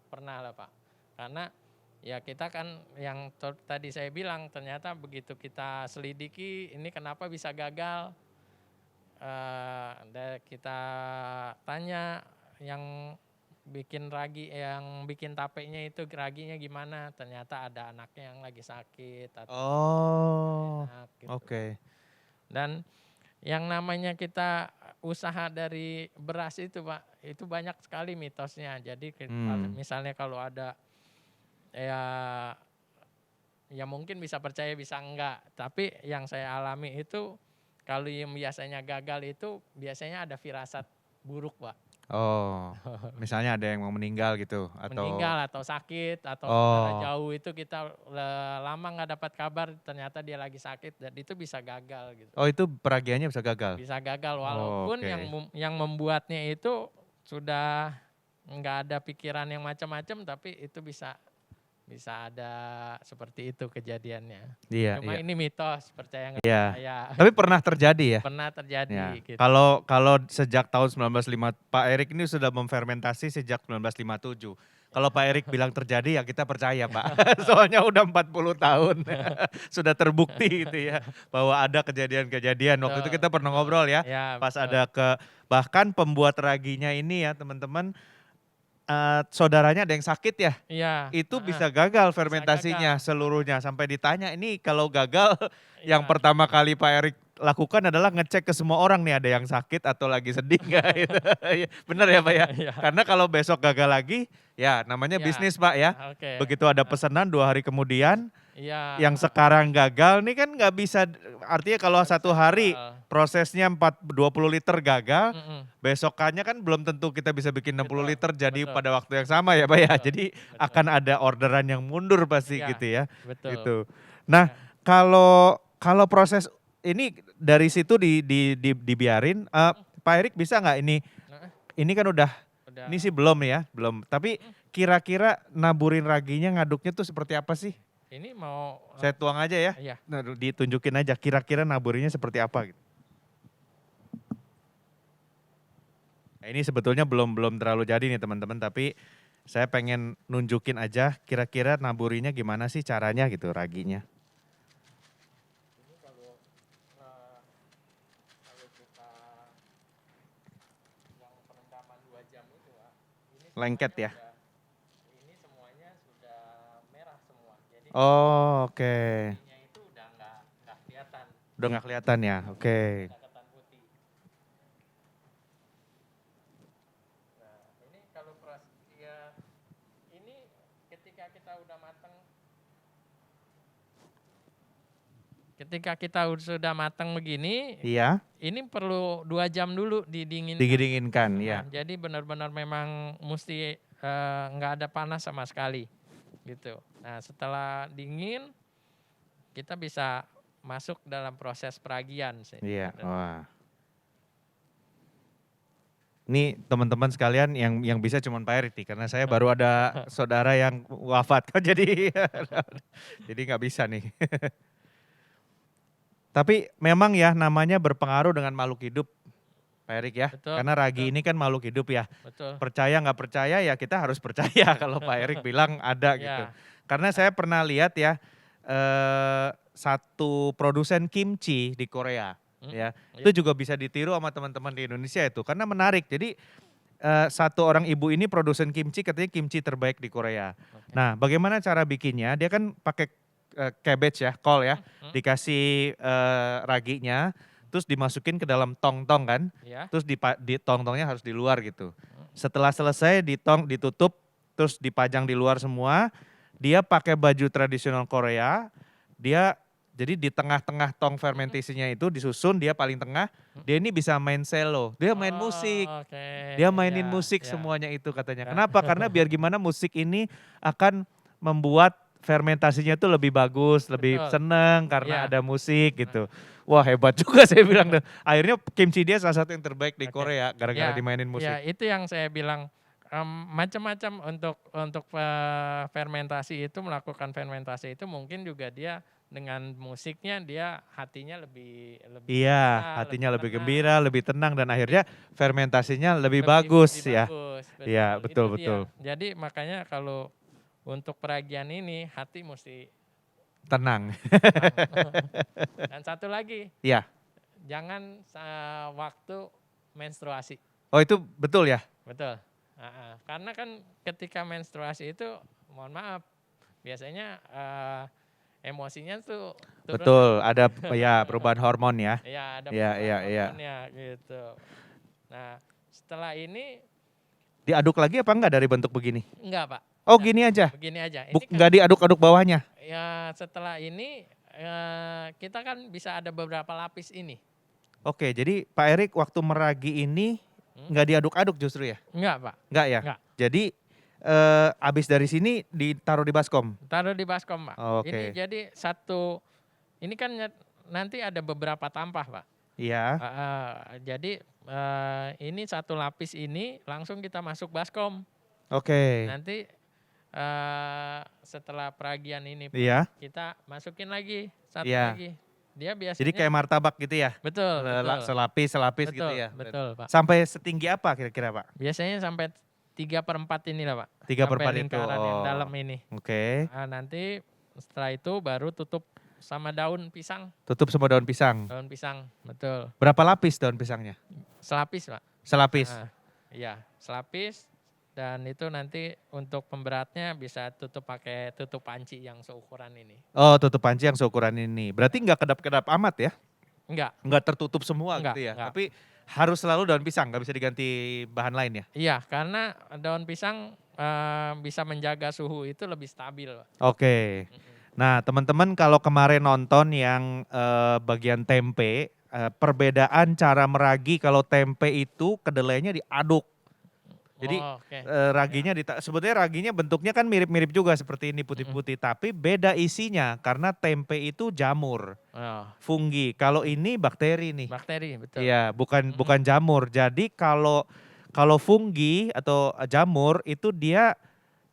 Speaker 2: pernah lah Pak. Karena ya kita kan yang tadi saya bilang ternyata begitu kita selidiki ini kenapa bisa gagal. Kita tanya yang bikin ragi, yang bikin tapenya itu raginya gimana, ternyata ada anaknya yang lagi sakit atau
Speaker 1: Oh,
Speaker 2: enak gitu.
Speaker 1: oke.
Speaker 2: Dan yang namanya kita usaha dari beras itu Pak, itu banyak sekali mitosnya. Jadi misalnya kalau ada ya mungkin bisa percaya bisa enggak. Tapi yang saya alami itu kalau yang biasanya gagal itu biasanya ada firasat buruk Pak.
Speaker 1: Oh, misalnya ada yang mau meninggal gitu atau
Speaker 2: Meninggal atau sakit atau saudara jauh itu kita lama nggak dapat kabar ternyata dia lagi sakit dan itu bisa gagal gitu.
Speaker 1: Oh, itu peragiannya bisa gagal?
Speaker 2: Bisa gagal walaupun
Speaker 1: Oke.
Speaker 2: yang membuatnya itu sudah nggak ada pikiran yang macam-macam tapi itu bisa ada seperti itu kejadiannya.
Speaker 1: Iya,
Speaker 2: Cuma
Speaker 1: iya.
Speaker 2: ini mitos, percaya nggak
Speaker 1: Iya.
Speaker 2: percaya.
Speaker 1: Tapi pernah terjadi ya?
Speaker 2: Pernah terjadi
Speaker 1: Ya.
Speaker 2: gitu.
Speaker 1: Kalau sejak tahun 1905 Pak Erik ini sudah memfermentasi sejak 1957. Kalau Pak Erik bilang terjadi ya kita percaya Pak. Soalnya udah 40 tahun. Sudah terbukti gitu ya bahwa ada kejadian-kejadian. Waktu itu kita pernah ngobrol ya.
Speaker 2: Ya,
Speaker 1: Pas
Speaker 2: betul.
Speaker 1: ada bahkan pembuat raginya ini ya teman-teman, saudaranya ada yang sakit ya.
Speaker 2: Iya.
Speaker 1: Itu bisa gagal fermentasinya seluruhnya. Sampai ditanya ini kalau gagal yang pertama kali Pak Erik lakukan adalah ngecek ke semua orang nih ada yang sakit atau lagi sedih nggak gitu. Bener ya Pak ya?
Speaker 2: Iya.
Speaker 1: Karena kalau besok gagal lagi ya namanya
Speaker 2: Ya.
Speaker 1: bisnis Pak ya.
Speaker 2: Oke.
Speaker 1: Begitu ada pesanan 2 hari kemudian
Speaker 2: Iya.
Speaker 1: yang sekarang gagal nih kan nggak bisa, artinya kalau 1 hari prosesnya 20 liter gagal, besokannya kan belum tentu kita bisa bikin 60 liter jadi
Speaker 2: betul.
Speaker 1: pada waktu yang sama ya Pak ya.
Speaker 2: Betul,
Speaker 1: Jadi
Speaker 2: betul.
Speaker 1: akan ada orderan yang mundur pasti
Speaker 2: Iya,
Speaker 1: gitu ya.
Speaker 2: betul.
Speaker 1: Gitu. Nah, kalau proses ini dari situ dibiarin, Pak Erik bisa nggak ini kan udah, ini sih belum ya, belum. Tapi kira-kira naburin raginya ngaduknya tuh seperti apa sih?
Speaker 2: Ini mau
Speaker 1: Saya tuang aja ya.
Speaker 2: Iya.
Speaker 1: Nah, ditunjukin aja kira-kira naburinya seperti apa gitu. Nah, ini sebetulnya belum terlalu jadi nih teman-teman, tapi saya pengen nunjukin aja kira-kira naburinya gimana sih caranya gitu raginya.
Speaker 2: Ini kalau kita yang perendaman 2 jam itu Pak, ini
Speaker 1: Lengket ya?
Speaker 2: Ini semuanya sudah merah semua. Jadi
Speaker 1: Oh, oke.
Speaker 2: raginya itu udah nggak kelihatan.
Speaker 1: Udah nggak kelihatan ya? Oke.
Speaker 2: Udah ketan putih. Nah, ini kalau ya ini ketika kita udah matang. Ketika kita sudah matang begini,
Speaker 1: Iya.
Speaker 2: ini perlu 2 jam dulu didinginkan.
Speaker 1: Didinginkan, ya.
Speaker 2: Jadi benar-benar memang mesti nggak ada panas sama sekali, gitu. Nah setelah dingin, kita bisa masuk dalam proses peragian.
Speaker 1: Iya, wah. Ini teman-teman sekalian yang bisa cuman Pak Erik nih, karena saya baru ada saudara yang wafat, jadi jadi nggak bisa nih. Tapi memang ya namanya berpengaruh dengan makhluk hidup, Pak Erik ya.
Speaker 2: Betul,
Speaker 1: Karena ragi
Speaker 2: betul,
Speaker 1: ini kan makhluk hidup ya.
Speaker 2: betul.
Speaker 1: Percaya nggak percaya ya kita harus percaya kalau Pak Erik bilang ada gitu.
Speaker 2: Ya,
Speaker 1: Karena saya pernah lihat ya satu produsen kimchi di Korea ya.
Speaker 2: ya,
Speaker 1: Itu juga bisa ditiru sama teman-teman di Indonesia itu karena menarik. Jadi satu orang ibu ini produsen kimchi katanya kimchi terbaik di Korea.
Speaker 2: oke.
Speaker 1: Nah, bagaimana cara bikinnya? Dia kan pakai cabbage ya, kol ya. Dikasih raginya, terus dimasukin ke dalam tong-tong kan.
Speaker 2: Ya,
Speaker 1: Terus di tong-tongnya harus di luar gitu. Setelah selesai ditutup, terus dipajang di luar semua. Dia pakai baju tradisional Korea. Dia jadi di tengah-tengah tong fermentasinya itu disusun, dia paling tengah. Dia ini bisa main cello, dia main musik.
Speaker 2: Oh, oke.
Speaker 1: Dia mainin
Speaker 2: Ya,
Speaker 1: musik
Speaker 2: ya,
Speaker 1: semuanya itu katanya.
Speaker 2: ya.
Speaker 1: Kenapa? Karena biar gimana musik ini akan membuat fermentasinya itu lebih bagus, lebih
Speaker 2: Betul.
Speaker 1: seneng karena
Speaker 2: Ya.
Speaker 1: ada musik gitu. Wah hebat juga saya bilang. Akhirnya kimchi dia salah satu yang terbaik di
Speaker 2: Oke.
Speaker 1: Korea gara-gara
Speaker 2: Ya,
Speaker 1: dimainin musik.
Speaker 2: Ya, itu yang saya bilang macam-macam untuk fermentasi itu, melakukan fermentasi itu mungkin juga dia dengan musiknya dia hatinya lebih
Speaker 1: Iya,
Speaker 2: gembira,
Speaker 1: hatinya lebih
Speaker 2: tenang.
Speaker 1: gembira, lebih tenang dan akhirnya fermentasinya lebih
Speaker 2: Lebih
Speaker 1: bagus
Speaker 2: lebih
Speaker 1: ya.
Speaker 2: bagus,
Speaker 1: Iya,
Speaker 2: betul.
Speaker 1: betul
Speaker 2: Itu dia.
Speaker 1: betul.
Speaker 2: Jadi makanya kalau untuk peragian ini hati mesti
Speaker 1: Tenang.
Speaker 2: tenang. Dan satu lagi,
Speaker 1: Iya.
Speaker 2: jangan waktu menstruasi.
Speaker 1: Oh itu betul ya?
Speaker 2: Betul. Karena kan ketika menstruasi itu, mohon maaf, biasanya emosinya tuh turun.
Speaker 1: Betul, ada ya perubahan hormon ya.
Speaker 2: Iya, ada
Speaker 1: Iya,
Speaker 2: perubahan
Speaker 1: iya, iya.
Speaker 2: hormonnya gitu. Nah, setelah ini
Speaker 1: Diaduk lagi apa enggak dari bentuk begini?
Speaker 2: enggak, Pak.
Speaker 1: Oh gini aja?
Speaker 2: Begini aja. Ini kan,
Speaker 1: Enggak diaduk-aduk bawahnya?
Speaker 2: ya setelah ini kita kan bisa ada beberapa lapis ini.
Speaker 1: Oke, jadi Pak Erik waktu meragi ini enggak diaduk-aduk justru ya?
Speaker 2: Enggak, Pak.
Speaker 1: Enggak ya?
Speaker 2: Enggak.
Speaker 1: Jadi abis dari sini ditaruh di baskom?
Speaker 2: Taruh di baskom, Pak.
Speaker 1: Oke.
Speaker 2: Ini jadi ini kan nanti ada beberapa tampah, Pak.
Speaker 1: Iya.
Speaker 2: Jadi ini satu lapis ini langsung kita masuk baskom.
Speaker 1: Oke.
Speaker 2: Nanti setelah peragian ini
Speaker 1: Iya.
Speaker 2: kita masukin lagi satu
Speaker 1: Iya.
Speaker 2: lagi. Dia biasanya
Speaker 1: Jadi kayak martabak gitu ya?
Speaker 2: betul, betul.
Speaker 1: Selapis
Speaker 2: Betul,
Speaker 1: gitu ya?
Speaker 2: betul, Pak.
Speaker 1: Sampai setinggi apa kira-kira Pak?
Speaker 2: Biasanya sampai 3/4 inilah, Pak.
Speaker 1: 3/4
Speaker 2: Sampai
Speaker 1: itu.
Speaker 2: lingkaran yang
Speaker 1: Oh.
Speaker 2: dalam ini.
Speaker 1: Oke.
Speaker 2: Nanti setelah itu baru tutup sama daun pisang.
Speaker 1: Tutup sama daun pisang.
Speaker 2: Daun pisang, betul.
Speaker 1: Berapa lapis daun pisangnya?
Speaker 2: Selapis, Pak.
Speaker 1: Selapis.
Speaker 2: Iya, selapis. Dan itu nanti untuk pemberatnya bisa pakai tutup panci yang seukuran ini.
Speaker 1: Oh, tutup panci yang seukuran ini. Berarti nggak kedap-kedap amat ya?
Speaker 2: Enggak.
Speaker 1: Nggak tertutup semua
Speaker 2: Enggak,
Speaker 1: gitu ya?
Speaker 2: enggak.
Speaker 1: Tapi harus selalu daun pisang, nggak bisa diganti bahan lain ya?
Speaker 2: Iya, karena daun pisang bisa menjaga suhu itu lebih stabil, Pak.
Speaker 1: Oke. Nah teman-teman kalau kemarin nonton yang bagian tempe, perbedaan cara meragi kalau tempe itu kedelainya diaduk. Jadi
Speaker 2: oke.
Speaker 1: raginya sebetulnya raginya bentuknya kan mirip-mirip juga seperti ini putih-putih, tapi beda isinya karena tempe itu jamur,
Speaker 2: Oh,
Speaker 1: funggi. Kalau ini bakteri nih.
Speaker 2: bakteri, betul.
Speaker 1: Iya, bukan jamur. Jadi kalau funggi atau jamur itu dia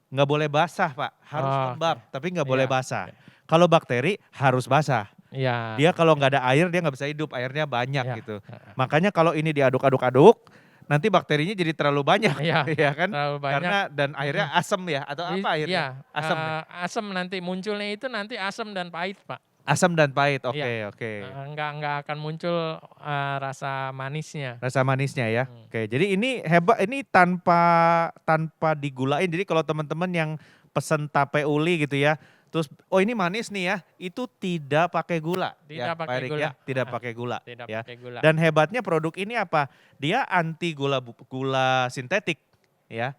Speaker 1: nggak boleh basah Pak, harus
Speaker 2: Oh,
Speaker 1: lembab,
Speaker 2: oke.
Speaker 1: tapi nggak boleh
Speaker 2: Iya,
Speaker 1: basah. Kalau bakteri harus basah.
Speaker 2: Iya.
Speaker 1: Dia kalau nggak ada air dia nggak bisa hidup, airnya banyak
Speaker 2: Iya,
Speaker 1: gitu. Makanya kalau ini diaduk-aduk-aduk, nanti bakterinya jadi terlalu banyak,
Speaker 2: Iya,
Speaker 1: ya kan?
Speaker 2: terlalu banyak.
Speaker 1: Karena dan airnya asam ya atau apa airnya?
Speaker 2: Iya,
Speaker 1: Asam.
Speaker 2: asam nanti munculnya itu nanti asam dan pahit, Pak.
Speaker 1: Asam dan pahit. Oke,
Speaker 2: Iya.
Speaker 1: oke.
Speaker 2: Enggak akan muncul rasa manisnya.
Speaker 1: Rasa manisnya ya. Oke, jadi ini hebat, ini tanpa digulain. Jadi kalau teman-teman yang pesen tape uli gitu ya, terus oh ini manis nih ya, itu tidak pakai gula.
Speaker 2: Tidak
Speaker 1: Ya, Pak
Speaker 2: pakai
Speaker 1: Erik
Speaker 2: gula.
Speaker 1: ya, tidak pakai gula.
Speaker 2: Tidak
Speaker 1: ya.
Speaker 2: pakai gula.
Speaker 1: Dan hebatnya produk ini apa? Dia anti gula sintetik ya.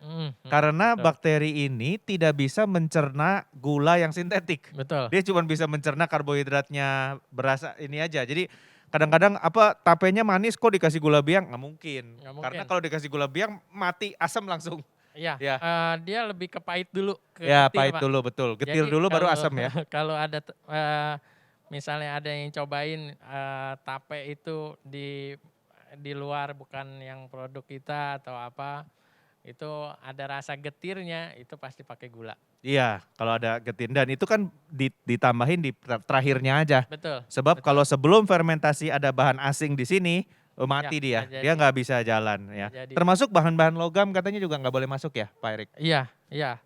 Speaker 1: Karena
Speaker 2: betul.
Speaker 1: bakteri ini tidak bisa mencerna gula yang sintetik.
Speaker 2: Betul.
Speaker 1: Dia cuma bisa mencerna karbohidratnya beras ini aja. Jadi kadang-kadang tapenya manis kok dikasih gula biang? Nggak mungkin.
Speaker 2: Nggak mungkin.
Speaker 1: Karena kalau dikasih gula biang mati asam langsung.
Speaker 2: Iya,
Speaker 1: Ya.
Speaker 2: dia lebih ke pahit dulu.
Speaker 1: Ya
Speaker 2: getir,
Speaker 1: pahit
Speaker 2: Pak.
Speaker 1: dulu betul. Getir
Speaker 2: Jadi
Speaker 1: dulu baru asam ya.
Speaker 2: Kalau ada misalnya ada yang cobain tape itu di luar bukan yang produk kita atau apa, itu ada rasa getirnya, itu pasti pakai gula.
Speaker 1: Iya, kalau ada getin dan itu kan ditambahin di terakhirnya aja.
Speaker 2: Betul,
Speaker 1: Sebab
Speaker 2: betul.
Speaker 1: kalau sebelum fermentasi ada bahan asing di sini,
Speaker 2: Ya,
Speaker 1: mati
Speaker 2: nggak
Speaker 1: dia. Dia
Speaker 2: jadi,
Speaker 1: nggak bisa jalan ya.
Speaker 2: nggak jadi.
Speaker 1: Termasuk bahan-bahan logam katanya juga nggak boleh masuk ya, Pak Erik?
Speaker 2: Iya, iya.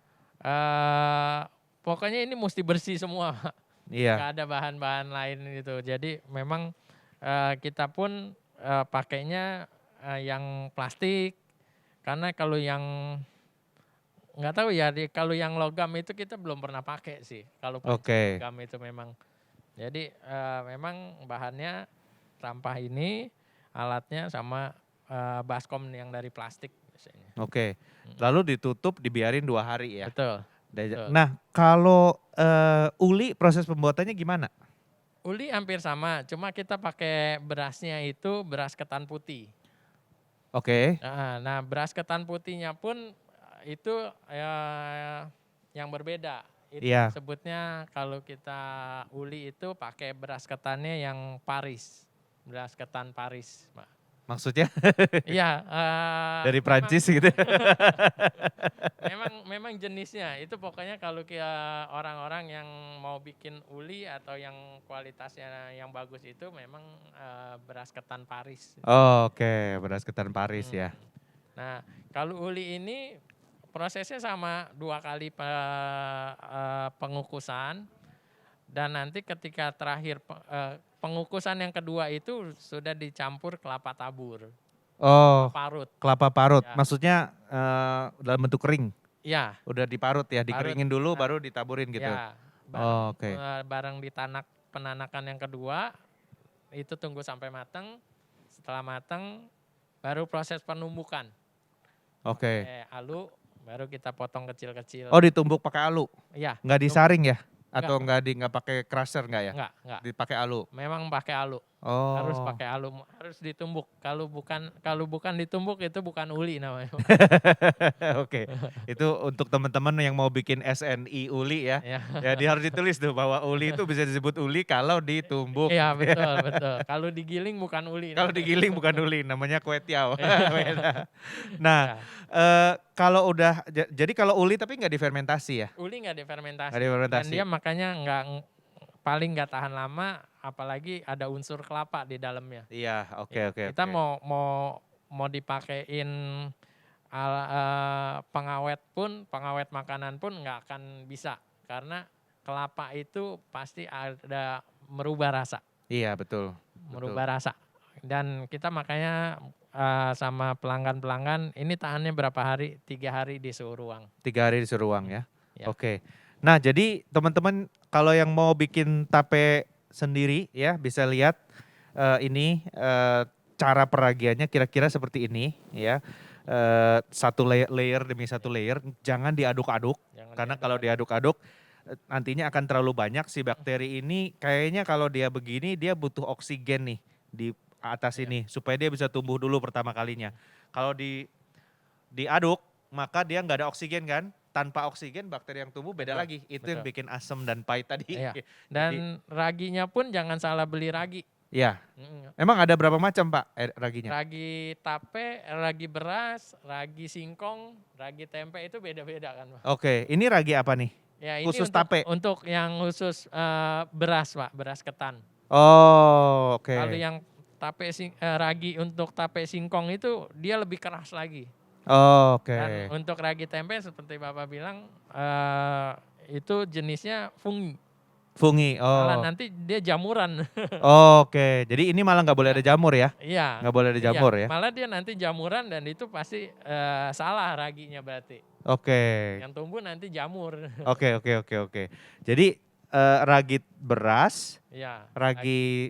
Speaker 2: Pokoknya ini mesti bersih semua, Pak.
Speaker 1: Iya.
Speaker 2: Nggak ada bahan-bahan lain gitu. Jadi memang kita pun pakainya yang plastik, karena kalau yang nggak tahu ya, kalau yang logam itu kita belum pernah pakai sih. Kalau panci
Speaker 1: Oke.
Speaker 2: logam itu memang. Jadi memang bahannya sampah ini, alatnya sama baskom yang dari plastik biasanya.
Speaker 1: Oke. Lalu ditutup dibiarin 2 hari ya.
Speaker 2: Betul, betul.
Speaker 1: Nah, kalau uli proses pembuatannya gimana?
Speaker 2: Uli hampir sama, cuma kita pakai berasnya itu beras ketan putih.
Speaker 1: Oke.
Speaker 2: Nah, beras ketan putihnya pun itu yang berbeda. Itu
Speaker 1: Iya.
Speaker 2: disebutnya kalau kita uli itu pakai beras ketannya yang Paris, beras ketan Paris, Pak.
Speaker 1: Maksudnya
Speaker 2: Iya,
Speaker 1: dari
Speaker 2: memang
Speaker 1: Prancis gitu.
Speaker 2: memang jenisnya itu pokoknya kalau orang-orang yang mau bikin uli atau yang kualitasnya yang bagus itu memang beras ketan Paris.
Speaker 1: Oke, beras ketan Paris ya.
Speaker 2: Nah, kalau uli ini prosesnya sama 2 kali pengukusan, dan nanti ketika terakhir pengukusan yang kedua itu sudah dicampur kelapa tabur,
Speaker 1: Oh,
Speaker 2: parut.
Speaker 1: kelapa parut.
Speaker 2: Ya.
Speaker 1: Maksudnya dalam bentuk kering.
Speaker 2: Ya,
Speaker 1: Udah diparut ya,
Speaker 2: parut.
Speaker 1: dikeringin dulu baru ditaburin gitu.
Speaker 2: Ya,
Speaker 1: Oh, oke.
Speaker 2: bareng penanakan yang kedua, itu tunggu sampai matang. Setelah matang, baru proses penumbukan.
Speaker 1: Oke.
Speaker 2: Alu, baru kita potong kecil-kecil.
Speaker 1: Oh, ditumbuk pakai alu.
Speaker 2: Iya.
Speaker 1: Nggak disaring ya? Atau
Speaker 2: Enggak.
Speaker 1: nggak pakai crusher nggak ya?
Speaker 2: Enggak.
Speaker 1: Dipakai alu.
Speaker 2: Memang pakai alu. Harus
Speaker 1: Oh.
Speaker 2: pakai alu, harus ditumbuk. Kalau bukan ditumbuk itu bukan uli namanya.
Speaker 1: Oke. Itu untuk teman-teman yang mau bikin SNI uli ya.
Speaker 2: Ya.
Speaker 1: Ya, dia harus ditulis tuh bahwa uli itu bisa disebut uli kalau ditumbuk.
Speaker 2: Iya, betul. Kalau digiling bukan uli.
Speaker 1: Kalau digiling bukan uli, namanya kue tiaw.
Speaker 2: Iya.
Speaker 1: Nah, kalau udah jadi kalau uli tapi nggak difermentasi ya?
Speaker 2: Uli nggak difermentasi.
Speaker 1: Nggak difermentasi.
Speaker 2: Dan dia makanya paling nggak tahan lama, apalagi ada unsur kelapa di dalamnya.
Speaker 1: Iya, oke.
Speaker 2: Kita mau dipakein pengawet makanan pun nggak akan bisa, karena kelapa itu pasti ada merubah rasa.
Speaker 1: Iya, betul.
Speaker 2: Merubah rasa. Dan kita makanya sama pelanggan-pelanggan ini tahannya berapa hari? 3 hari di suhu ruang.
Speaker 1: 3 hari di suhu ruang ya.
Speaker 2: Ya.
Speaker 1: Oke. Nah, jadi teman-teman kalau yang mau bikin tape sendiri ya bisa lihat ini cara peragiannya kira-kira seperti ini ya. Satu layer demi satu layer, jangan diaduk-aduk karena kalau diaduk-aduk nantinya akan terlalu banyak si bakteri ini. Kayaknya kalau dia begini dia butuh oksigen nih di atas ini supaya dia bisa tumbuh dulu pertama kalinya. Kalau diaduk maka dia nggak ada oksigen kan. Tanpa oksigen bakteri yang tumbuh beda lagi. Itu yang bikin asam dan pahit tadi.
Speaker 2: Iya. Dan raginya pun jangan salah beli ragi.
Speaker 1: Iya. Emang ada berapa macam Pak raginya?
Speaker 2: Ragi tape, ragi beras, ragi singkong, ragi tempe itu beda-beda kan Pak.
Speaker 1: Oke, ini ragi apa nih?
Speaker 2: Ya, ini
Speaker 1: Khusus tape?
Speaker 2: Untuk yang khusus beras Pak, beras ketan.
Speaker 1: Oh, oke.
Speaker 2: Kalau yang ragi untuk tape singkong itu dia lebih keras lagi.
Speaker 1: Oh, oke.
Speaker 2: Dan untuk ragi tempe seperti Bapak bilang itu jenisnya fungi.
Speaker 1: Fungi,
Speaker 2: Malah
Speaker 1: oh.
Speaker 2: nanti dia jamuran.
Speaker 1: Oh, oke, jadi ini malah nggak boleh ada jamur ya?
Speaker 2: Iya.
Speaker 1: Nggak boleh ada jamur ya?
Speaker 2: Malah dia nanti jamuran dan itu pasti salah raginya berarti.
Speaker 1: Oke.
Speaker 2: Yang tumbuh nanti jamur.
Speaker 1: Oke. Jadi ragi beras,
Speaker 2: Iya.
Speaker 1: ragi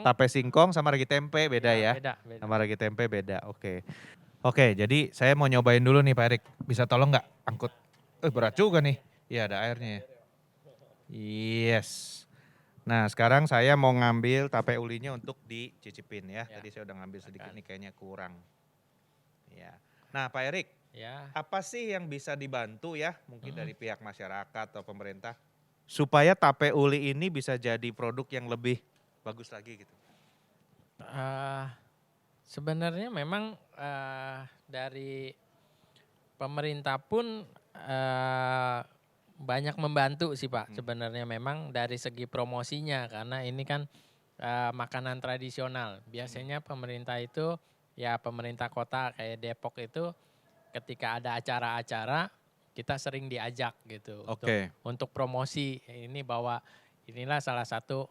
Speaker 1: tape singkong sama ragi tempe beda ya?
Speaker 2: Beda.
Speaker 1: Sama ragi tempe beda, oke. Oke, jadi saya mau nyobain dulu nih Pak Erik. Bisa tolong nggak angkut? Berat juga nih. Iya, ada airnya ya. Yes. Nah, sekarang saya mau ngambil tape ulinya untuk dicicipin ya. Tadi saya udah ngambil sedikit nih kayaknya kurang. Ya. Nah, Pak Erik, apa sih yang bisa dibantu ya mungkin dari pihak masyarakat atau pemerintah supaya tape uli ini bisa jadi produk yang lebih bagus lagi gitu?
Speaker 2: Sebenarnya memang dari pemerintah pun banyak membantu sih Pak. Sebenarnya memang dari segi promosinya karena ini kan makanan tradisional. Biasanya pemerintah itu ya pemerintah kota kayak Depok itu ketika ada acara-acara kita sering diajak gitu
Speaker 1: Oke.
Speaker 2: untuk promosi ini bahwa inilah salah satu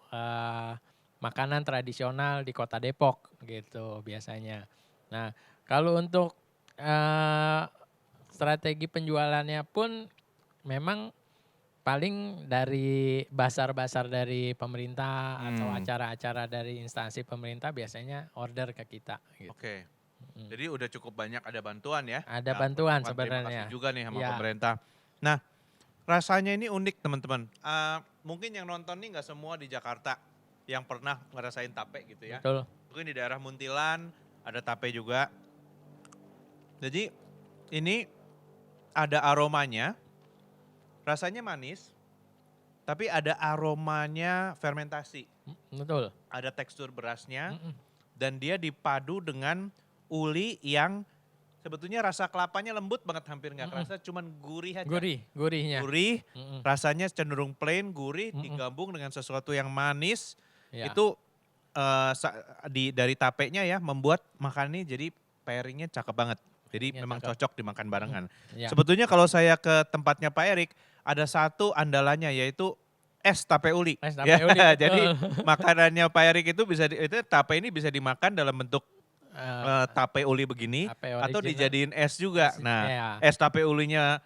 Speaker 2: makanan tradisional di Kota Depok gitu biasanya. Nah, kalau untuk strategi penjualannya pun memang paling dari basar-basar dari pemerintah atau acara-acara dari instansi pemerintah biasanya order ke kita gitu.
Speaker 1: Oke. Jadi udah cukup banyak ada bantuan ya.
Speaker 2: Ada
Speaker 1: Nah,
Speaker 2: bantuan
Speaker 1: terima
Speaker 2: sebenarnya.
Speaker 1: kasih juga nih sama
Speaker 2: Ya,
Speaker 1: pemerintah. Nah, rasanya ini unik teman-teman. Mungkin yang nonton nih nggak semua di Jakarta yang pernah ngerasain tape gitu ya.
Speaker 2: betul.
Speaker 1: Mungkin di daerah Muntilan ada tape juga. Jadi ini ada aromanya, rasanya manis, tapi ada aromanya fermentasi.
Speaker 2: Betul.
Speaker 1: Ada tekstur berasnya
Speaker 2: Mm-mm.
Speaker 1: dan dia dipadu dengan uli yang sebetulnya rasa kelapanya lembut banget, hampir nggak kerasa, cuman gurih aja.
Speaker 2: Gurihnya.
Speaker 1: Gurih,
Speaker 2: Mm-mm.
Speaker 1: rasanya cenderung plain, gurih,
Speaker 2: Mm-mm.
Speaker 1: digabung dengan sesuatu yang manis.
Speaker 2: Ya.
Speaker 1: Itu dari tapenya ya membuat makan ini jadi pairingnya cakep banget. Jadi
Speaker 2: Pairingnya
Speaker 1: memang
Speaker 2: cakep.
Speaker 1: cocok dimakan barengan.
Speaker 2: Ya.
Speaker 1: Sebetulnya kalau saya ke tempatnya Pak Erik, ada satu andalannya yaitu es tape uli.
Speaker 2: Es tape
Speaker 1: Ya,
Speaker 2: uli, betul.
Speaker 1: jadi makanannya Pak Erik itu itu tape ini bisa dimakan dalam bentuk tape uli begini
Speaker 2: tape
Speaker 1: atau
Speaker 2: original.
Speaker 1: dijadiin es juga. Nah,
Speaker 2: Ya.
Speaker 1: es tape ulinya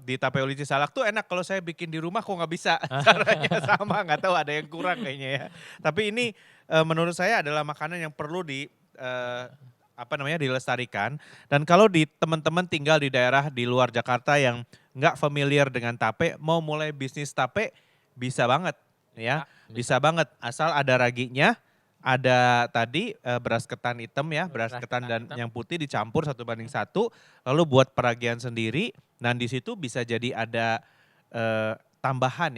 Speaker 1: di tape uli Cisalak tuh enak, kalau saya bikin di rumah kok nggak bisa. Caranya sama, nggak tahu ada yang kurang kayaknya ya. Tapi ini menurut saya adalah makanan yang perlu dilestarikan. Dan kalau di teman-teman tinggal di daerah di luar Jakarta yang nggak familiar dengan tape, mau mulai bisnis tape bisa banget ya. Bisa banget asal ada raginya, ada tadi beras ketan hitam ya, beras ketan dan
Speaker 2: hitam.
Speaker 1: yang putih dicampur 1:1, lalu buat peragian sendiri. Dan di situ bisa jadi ada tambahan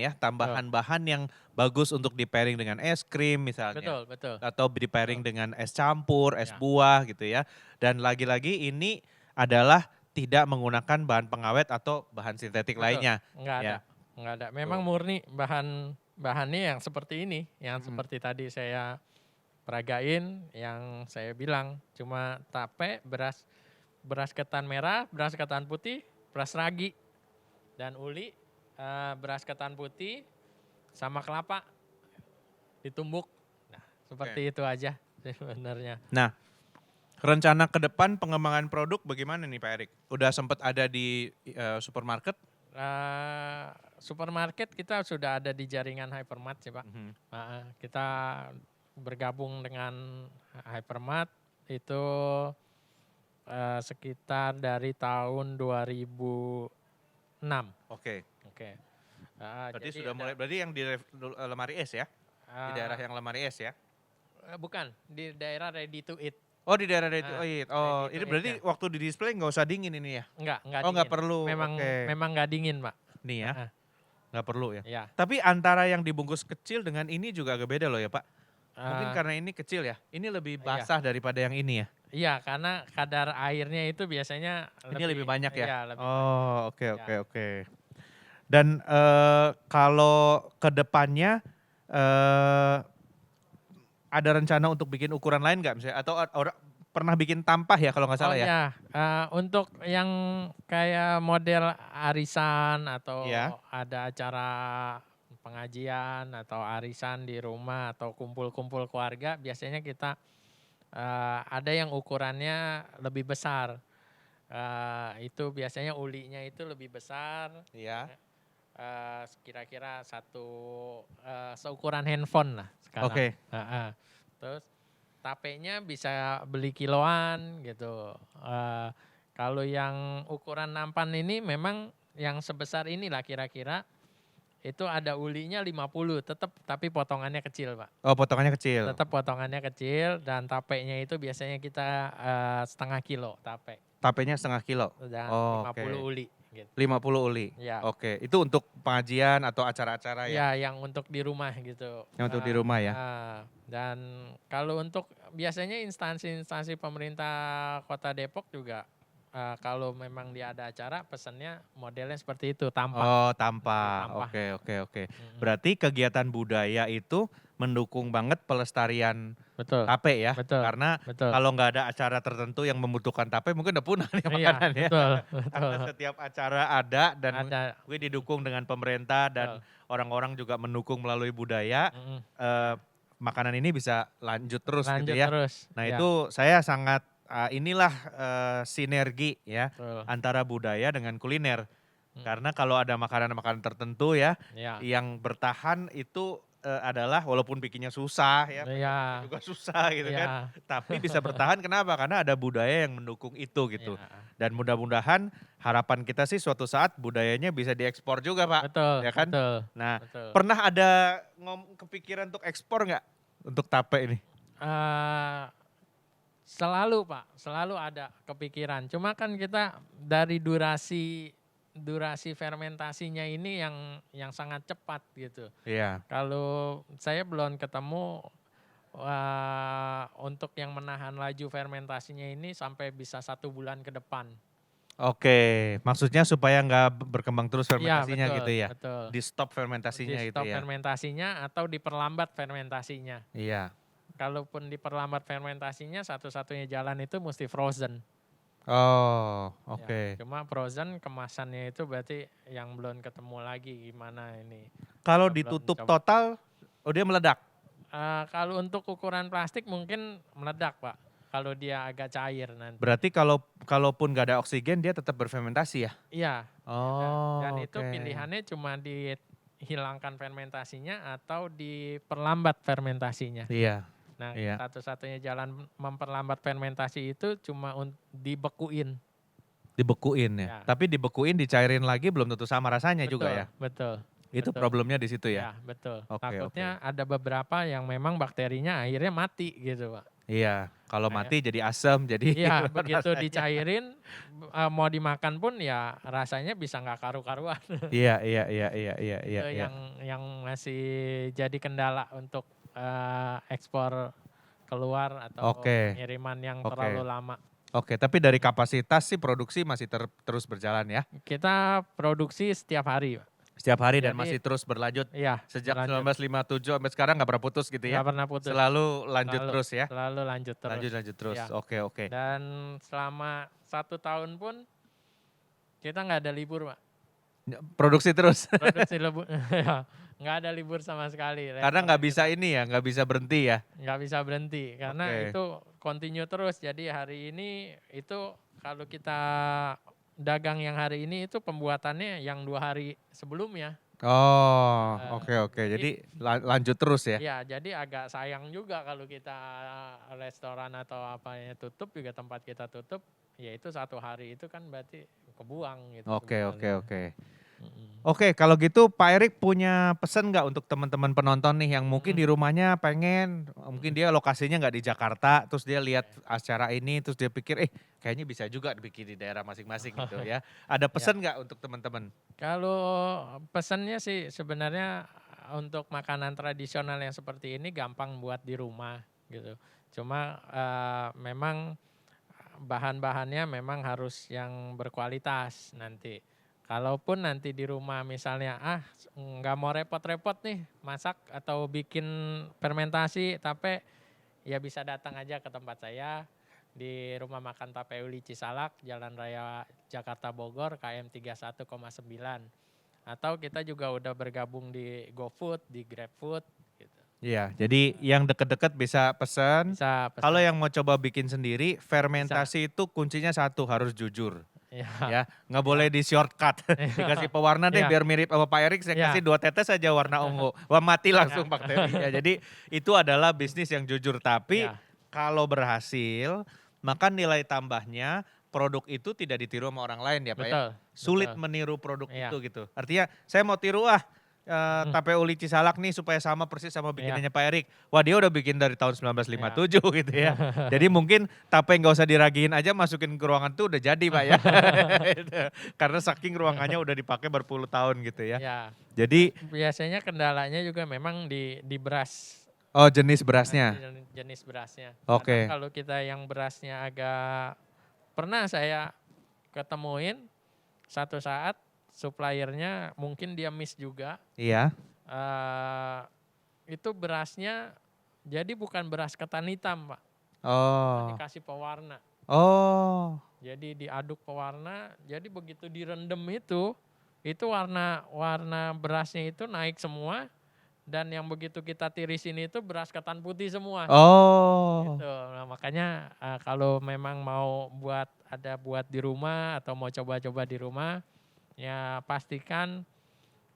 Speaker 1: bahan yang bagus untuk di pairing dengan es krim misalnya.
Speaker 2: Betul.
Speaker 1: Atau di pairing dengan es campur, es
Speaker 2: Ya.
Speaker 1: buah gitu ya. Dan lagi-lagi ini adalah tidak menggunakan bahan pengawet atau bahan sintetik lainnya.
Speaker 2: Enggak ada.
Speaker 1: Ya.
Speaker 2: Enggak ada. Memang murni bahannya yang seperti ini, yang seperti tadi saya peragain, yang saya bilang cuma tape, beras ketan merah, beras ketan putih, beras ragi dan uli, beras ketan putih sama kelapa ditumbuk. Nah, seperti itu aja sebenarnya.
Speaker 1: Nah, rencana ke depan pengembangan produk bagaimana nih Pak Erik? Udah sempat ada di supermarket?
Speaker 2: Supermarket kita sudah ada di jaringan Hypermart sih Pak. Kita bergabung dengan Hypermart itu sekitar dari tahun 2006.
Speaker 1: Oke. Berarti
Speaker 2: Jadi
Speaker 1: sudah mulai, berarti yang di lemari es ya? Di daerah yang lemari es ya?
Speaker 2: bukan, di daerah ready to eat.
Speaker 1: Oh, di daerah ready to eat. Oh,
Speaker 2: ready to
Speaker 1: ini
Speaker 2: eat
Speaker 1: berarti
Speaker 2: ya.
Speaker 1: waktu di display nggak usah dingin ini ya?
Speaker 2: Enggak
Speaker 1: Oh,
Speaker 2: dingin.
Speaker 1: nggak perlu.
Speaker 2: Memang nggak dingin Pak.
Speaker 1: Nih ya, nggak perlu ya?
Speaker 2: Ya.
Speaker 1: Tapi antara yang dibungkus kecil dengan ini juga agak beda loh ya Pak? Mungkin
Speaker 2: Eh,
Speaker 1: karena ini kecil ya? Ini lebih
Speaker 2: iya.
Speaker 1: basah daripada yang ini ya?
Speaker 2: Iya, karena kadar airnya itu biasanya
Speaker 1: Ini lebih banyak ya?
Speaker 2: Iya, lebih
Speaker 1: Oh, oke.
Speaker 2: Ya.
Speaker 1: Dan kalau ke depannya ada rencana untuk bikin ukuran lain nggak misalnya? Atau pernah bikin tampah ya kalau nggak salah ya?
Speaker 2: Iya, untuk yang kayak model arisan atau
Speaker 1: Iya.
Speaker 2: ada acara pengajian atau arisan di rumah atau kumpul-kumpul keluarga, biasanya kita ada yang ukurannya lebih besar. Itu biasanya ulinya itu lebih besar,
Speaker 1: Iya.
Speaker 2: kira-kira seukuran handphone lah sekarang.
Speaker 1: Oke.
Speaker 2: Terus tapenya bisa beli kiloan gitu. Kalau yang ukuran nampan ini memang yang sebesar inilah kira-kira itu ada ulinya 50 tapi potongannya kecil Pak.
Speaker 1: Oh, potongannya kecil.
Speaker 2: Tetap potongannya kecil dan tapenya itu biasanya kita setengah kilo tape.
Speaker 1: Tapenya setengah kilo.
Speaker 2: Dan
Speaker 1: Oh,
Speaker 2: 50 uli gitu.
Speaker 1: 50 uli.
Speaker 2: Ya.
Speaker 1: Oke, itu untuk pengajian atau acara-acara ya?
Speaker 2: Ya, yang untuk di rumah gitu.
Speaker 1: Yang untuk di rumah ya?
Speaker 2: Dan kalau untuk biasanya instansi-instansi pemerintah Kota Depok juga kalau memang dia ada acara pesannya modelnya seperti itu, tampak.
Speaker 1: Oh,
Speaker 2: Di
Speaker 1: tanpa.
Speaker 2: tampah.
Speaker 1: Oke.
Speaker 2: Mm-mm.
Speaker 1: Berarti kegiatan budaya itu mendukung banget pelestarian
Speaker 2: Betul,
Speaker 1: tape ya?
Speaker 2: betul,
Speaker 1: Karena
Speaker 2: betul.
Speaker 1: kalau nggak ada acara tertentu yang membutuhkan tape mungkin udah punah nih
Speaker 2: Iya,
Speaker 1: makanan ya.
Speaker 2: betul,
Speaker 1: Karena
Speaker 2: betul.
Speaker 1: setiap acara ada dan
Speaker 2: Ada,
Speaker 1: mungkin didukung dengan pemerintah dan
Speaker 2: betul.
Speaker 1: orang-orang juga mendukung melalui budaya,
Speaker 2: Mm-mm.
Speaker 1: eh, makanan ini bisa lanjut terus gitu
Speaker 2: Lanjut
Speaker 1: ya.
Speaker 2: terus.
Speaker 1: Nah
Speaker 2: Ya,
Speaker 1: itu saya sangat inilah sinergi ya
Speaker 2: betul.
Speaker 1: antara budaya dengan kuliner.
Speaker 2: Mm.
Speaker 1: Karena kalau ada makanan-makanan tertentu ya
Speaker 2: Ya,
Speaker 1: yang bertahan itu adalah walaupun bikinnya susah ya, penyebabnya
Speaker 2: ya,
Speaker 1: juga susah gitu kan.
Speaker 2: ya,
Speaker 1: Tapi bisa bertahan kenapa? Karena ada budaya yang mendukung itu gitu.
Speaker 2: ya.
Speaker 1: Dan mudah-mudahan harapan kita sih suatu saat budayanya bisa diekspor juga Pak.
Speaker 2: Betul,
Speaker 1: Ya kan?
Speaker 2: betul,
Speaker 1: Nah
Speaker 2: betul.
Speaker 1: pernah ada kepikiran untuk ekspor nggak untuk tape ini?
Speaker 2: Eh, Selalu Pak, selalu ada kepikiran. Cuma kan kita dari durasi fermentasinya ini yang sangat cepat gitu.
Speaker 1: Iya.
Speaker 2: Kalau saya belum ketemu untuk yang menahan laju fermentasinya ini sampai bisa 1 bulan ke depan.
Speaker 1: Oke, maksudnya supaya nggak berkembang terus
Speaker 2: Iya,
Speaker 1: fermentasinya
Speaker 2: betul,
Speaker 1: gitu ya?
Speaker 2: betul.
Speaker 1: Di stop fermentasinya
Speaker 2: Di
Speaker 1: gitu
Speaker 2: stop
Speaker 1: ya?
Speaker 2: fermentasinya atau diperlambat fermentasinya.
Speaker 1: Iya.
Speaker 2: Kalaupun diperlambat fermentasinya, satu-satunya jalan itu mesti frozen.
Speaker 1: Oh,
Speaker 2: Ya,
Speaker 1: oke.
Speaker 2: cuma frozen kemasannya itu berarti yang belum ketemu lagi gimana ini.
Speaker 1: Kalau
Speaker 2: Kita belum
Speaker 1: ditutup
Speaker 2: coba.
Speaker 1: total, oh dia meledak?
Speaker 2: Kalau untuk ukuran plastik mungkin meledak Pak, kalau dia agak cair nanti.
Speaker 1: Berarti kalaupun nggak ada oksigen dia tetap berfermentasi ya?
Speaker 2: Iya,
Speaker 1: Oh,
Speaker 2: dan itu
Speaker 1: oke.
Speaker 2: pilihannya cuma dihilangkan fermentasinya atau diperlambat fermentasinya.
Speaker 1: Iya,
Speaker 2: Nah,
Speaker 1: iya.
Speaker 2: satu-satunya jalan memperlambat fermentasi itu cuma dibekuin.
Speaker 1: Dibekuin ya.
Speaker 2: Ya.
Speaker 1: Tapi dibekuin dicairin lagi belum tentu sama rasanya juga ya?
Speaker 2: Betul.
Speaker 1: Itu
Speaker 2: betul.
Speaker 1: problemnya di situ
Speaker 2: Ya,
Speaker 1: ya?
Speaker 2: betul.
Speaker 1: Oke,
Speaker 2: Takutnya ada beberapa yang memang bakterinya akhirnya mati gitu, Pak.
Speaker 1: Iya, kalau
Speaker 2: Kayak-
Speaker 1: mati jadi asam, jadi
Speaker 2: Iya, begitu
Speaker 1: rasanya.
Speaker 2: dicairin mau dimakan pun ya rasanya bisa nggak karu-karuan.
Speaker 1: Iya.
Speaker 2: Itu yang masih jadi kendala untuk ekspor keluar atau
Speaker 1: Oke,
Speaker 2: pengiriman yang
Speaker 1: oke.
Speaker 2: terlalu lama.
Speaker 1: Oke, tapi dari kapasitas sih produksi masih terus berjalan ya?
Speaker 2: Kita produksi setiap hari, Pak.
Speaker 1: Setiap hari dan
Speaker 2: Jadi-
Speaker 1: masih terus berlanjut
Speaker 2: Iya,
Speaker 1: sejak
Speaker 2: berlanjut.
Speaker 1: 1957 sampai sekarang nggak pernah putus gitu ya?
Speaker 2: Nggak pernah putus.
Speaker 1: Selalu lanjut
Speaker 2: Selalu-
Speaker 1: terus ya?
Speaker 2: Selalu lanjut terus.
Speaker 1: Lanjut terus.
Speaker 2: Ya.
Speaker 1: Oke.
Speaker 2: Dan selama 1 tahun pun kita nggak ada libur, Pak.
Speaker 1: Produksi terus.
Speaker 2: Produksi libur, ya, nggak ada libur sama sekali.
Speaker 1: Karena nggak bisa ini ya, nggak bisa berhenti ya.
Speaker 2: Nggak bisa berhenti karena
Speaker 1: Oke.
Speaker 2: itu continue terus. Jadi hari ini itu kalau kita dagang yang hari ini itu pembuatannya yang 2 hari sebelumnya.
Speaker 1: Oh,
Speaker 2: Eh,
Speaker 1: oke. Jadi lanjut terus ya?
Speaker 2: Ya, jadi agak sayang juga kalau kita restoran atau apanya tutup juga tempat kita tutup, ya itu 1 hari itu kan berarti kebuang gitu.
Speaker 1: Oke.
Speaker 2: sebenarnya. Mm-mm.
Speaker 1: Oke, kalau gitu Pak Erik punya pesan nggak untuk teman-teman penonton nih yang mungkin di rumahnya pengen, mungkin dia lokasinya nggak di Jakarta, terus dia lihat acara ini, terus dia pikir, kayaknya bisa juga dibikin di daerah masing-masing gitu ya. Ada pesan nggak untuk teman-teman?
Speaker 2: Kalau pesannya sih sebenarnya untuk makanan tradisional yang seperti ini gampang buat di rumah gitu. Cuma memang bahan-bahannya memang harus yang berkualitas nanti. Kalaupun nanti di rumah misalnya nggak mau repot-repot nih masak atau bikin fermentasi, tapi ya bisa datang aja ke tempat saya di Rumah Makan Tape Uli Cisalak, Jalan Raya Jakarta Bogor, KM 31,9. Atau kita juga udah bergabung di GoFood, di GrabFood gitu.
Speaker 1: Iya, jadi yang deket-deket bisa pesan.
Speaker 2: Bisa pesan.
Speaker 1: Kalau yang mau coba bikin sendiri, fermentasi itu kuncinya satu, harus jujur.
Speaker 2: Ya.
Speaker 1: Ya, nggak boleh di shortcut. Dikasih pewarna deh
Speaker 2: Iya.
Speaker 1: biar mirip sama Pak Erik, saya
Speaker 2: Iya.
Speaker 1: kasih 2 tetes aja warna ungu. Wah mati langsung bakterinya. Jadi itu adalah bisnis yang jujur. Tapi
Speaker 2: Ya.
Speaker 1: kalau berhasil, maka nilai tambahnya produk itu tidak ditiru sama orang lain ya Pak ya.
Speaker 2: Betul.
Speaker 1: Sulit
Speaker 2: betul.
Speaker 1: meniru produk
Speaker 2: Iya.
Speaker 1: itu gitu. Artinya saya mau tiru tape uli Cisalak nih supaya sama persis sama
Speaker 2: Iya.
Speaker 1: bikinannya Pak Erik. Wah dia udah bikin dari tahun 1957 gitu ya. Jadi mungkin tape nggak usah diragiin aja masukin ke ruangan tuh udah jadi Pak ya. Gitu. Karena saking ruangannya udah dipakai berpuluh tahun gitu ya.
Speaker 2: Ya.
Speaker 1: Jadi
Speaker 2: Biasanya kendalanya juga memang di beras.
Speaker 1: oh jenis berasnya.
Speaker 2: Jenis berasnya.
Speaker 1: Oke.
Speaker 2: Kadang kalau kita yang berasnya agak, pernah saya ketemuin satu saat suppliernya mungkin dia miss juga.
Speaker 1: Iya.
Speaker 2: Itu berasnya jadi bukan beras ketan hitam Pak,
Speaker 1: Oh.
Speaker 2: dikasih pewarna.
Speaker 1: Oh.
Speaker 2: Jadi diaduk pewarna, jadi begitu direndam itu warna berasnya itu naik semua. Dan yang begitu kita tirisin itu beras ketan putih semua.
Speaker 1: Oh.
Speaker 2: Gitu. Nah, makanya kalau memang mau buat di rumah atau mau coba-coba di rumah, ya pastikan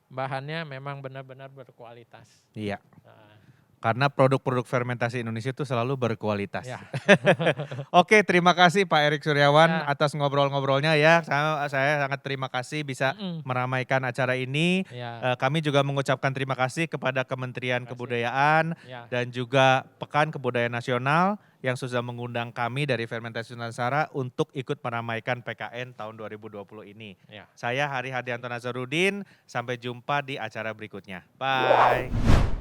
Speaker 2: bahannya memang benar-benar berkualitas.
Speaker 1: Iya.
Speaker 2: Nah,
Speaker 1: Karena produk-produk fermentasi Indonesia itu selalu berkualitas.
Speaker 2: ya.
Speaker 1: Oke, terima kasih Pak Erik Suryawan
Speaker 2: Ya.
Speaker 1: atas ngobrol-ngobrolnya ya. Saya sangat terima kasih bisa meramaikan acara ini.
Speaker 2: Ya.
Speaker 1: Kami juga mengucapkan terima kasih kepada Kementerian
Speaker 2: Terima kasih.
Speaker 1: Kebudayaan
Speaker 2: Ya.
Speaker 1: dan juga Pekan Kebudayaan Nasional yang sudah mengundang kami dari Fermentasi Nusantara untuk ikut meramaikan PKN tahun 2020 ini.
Speaker 2: Ya.
Speaker 1: Saya Hari Hardianto Nazarudin, sampai jumpa di acara berikutnya. Bye.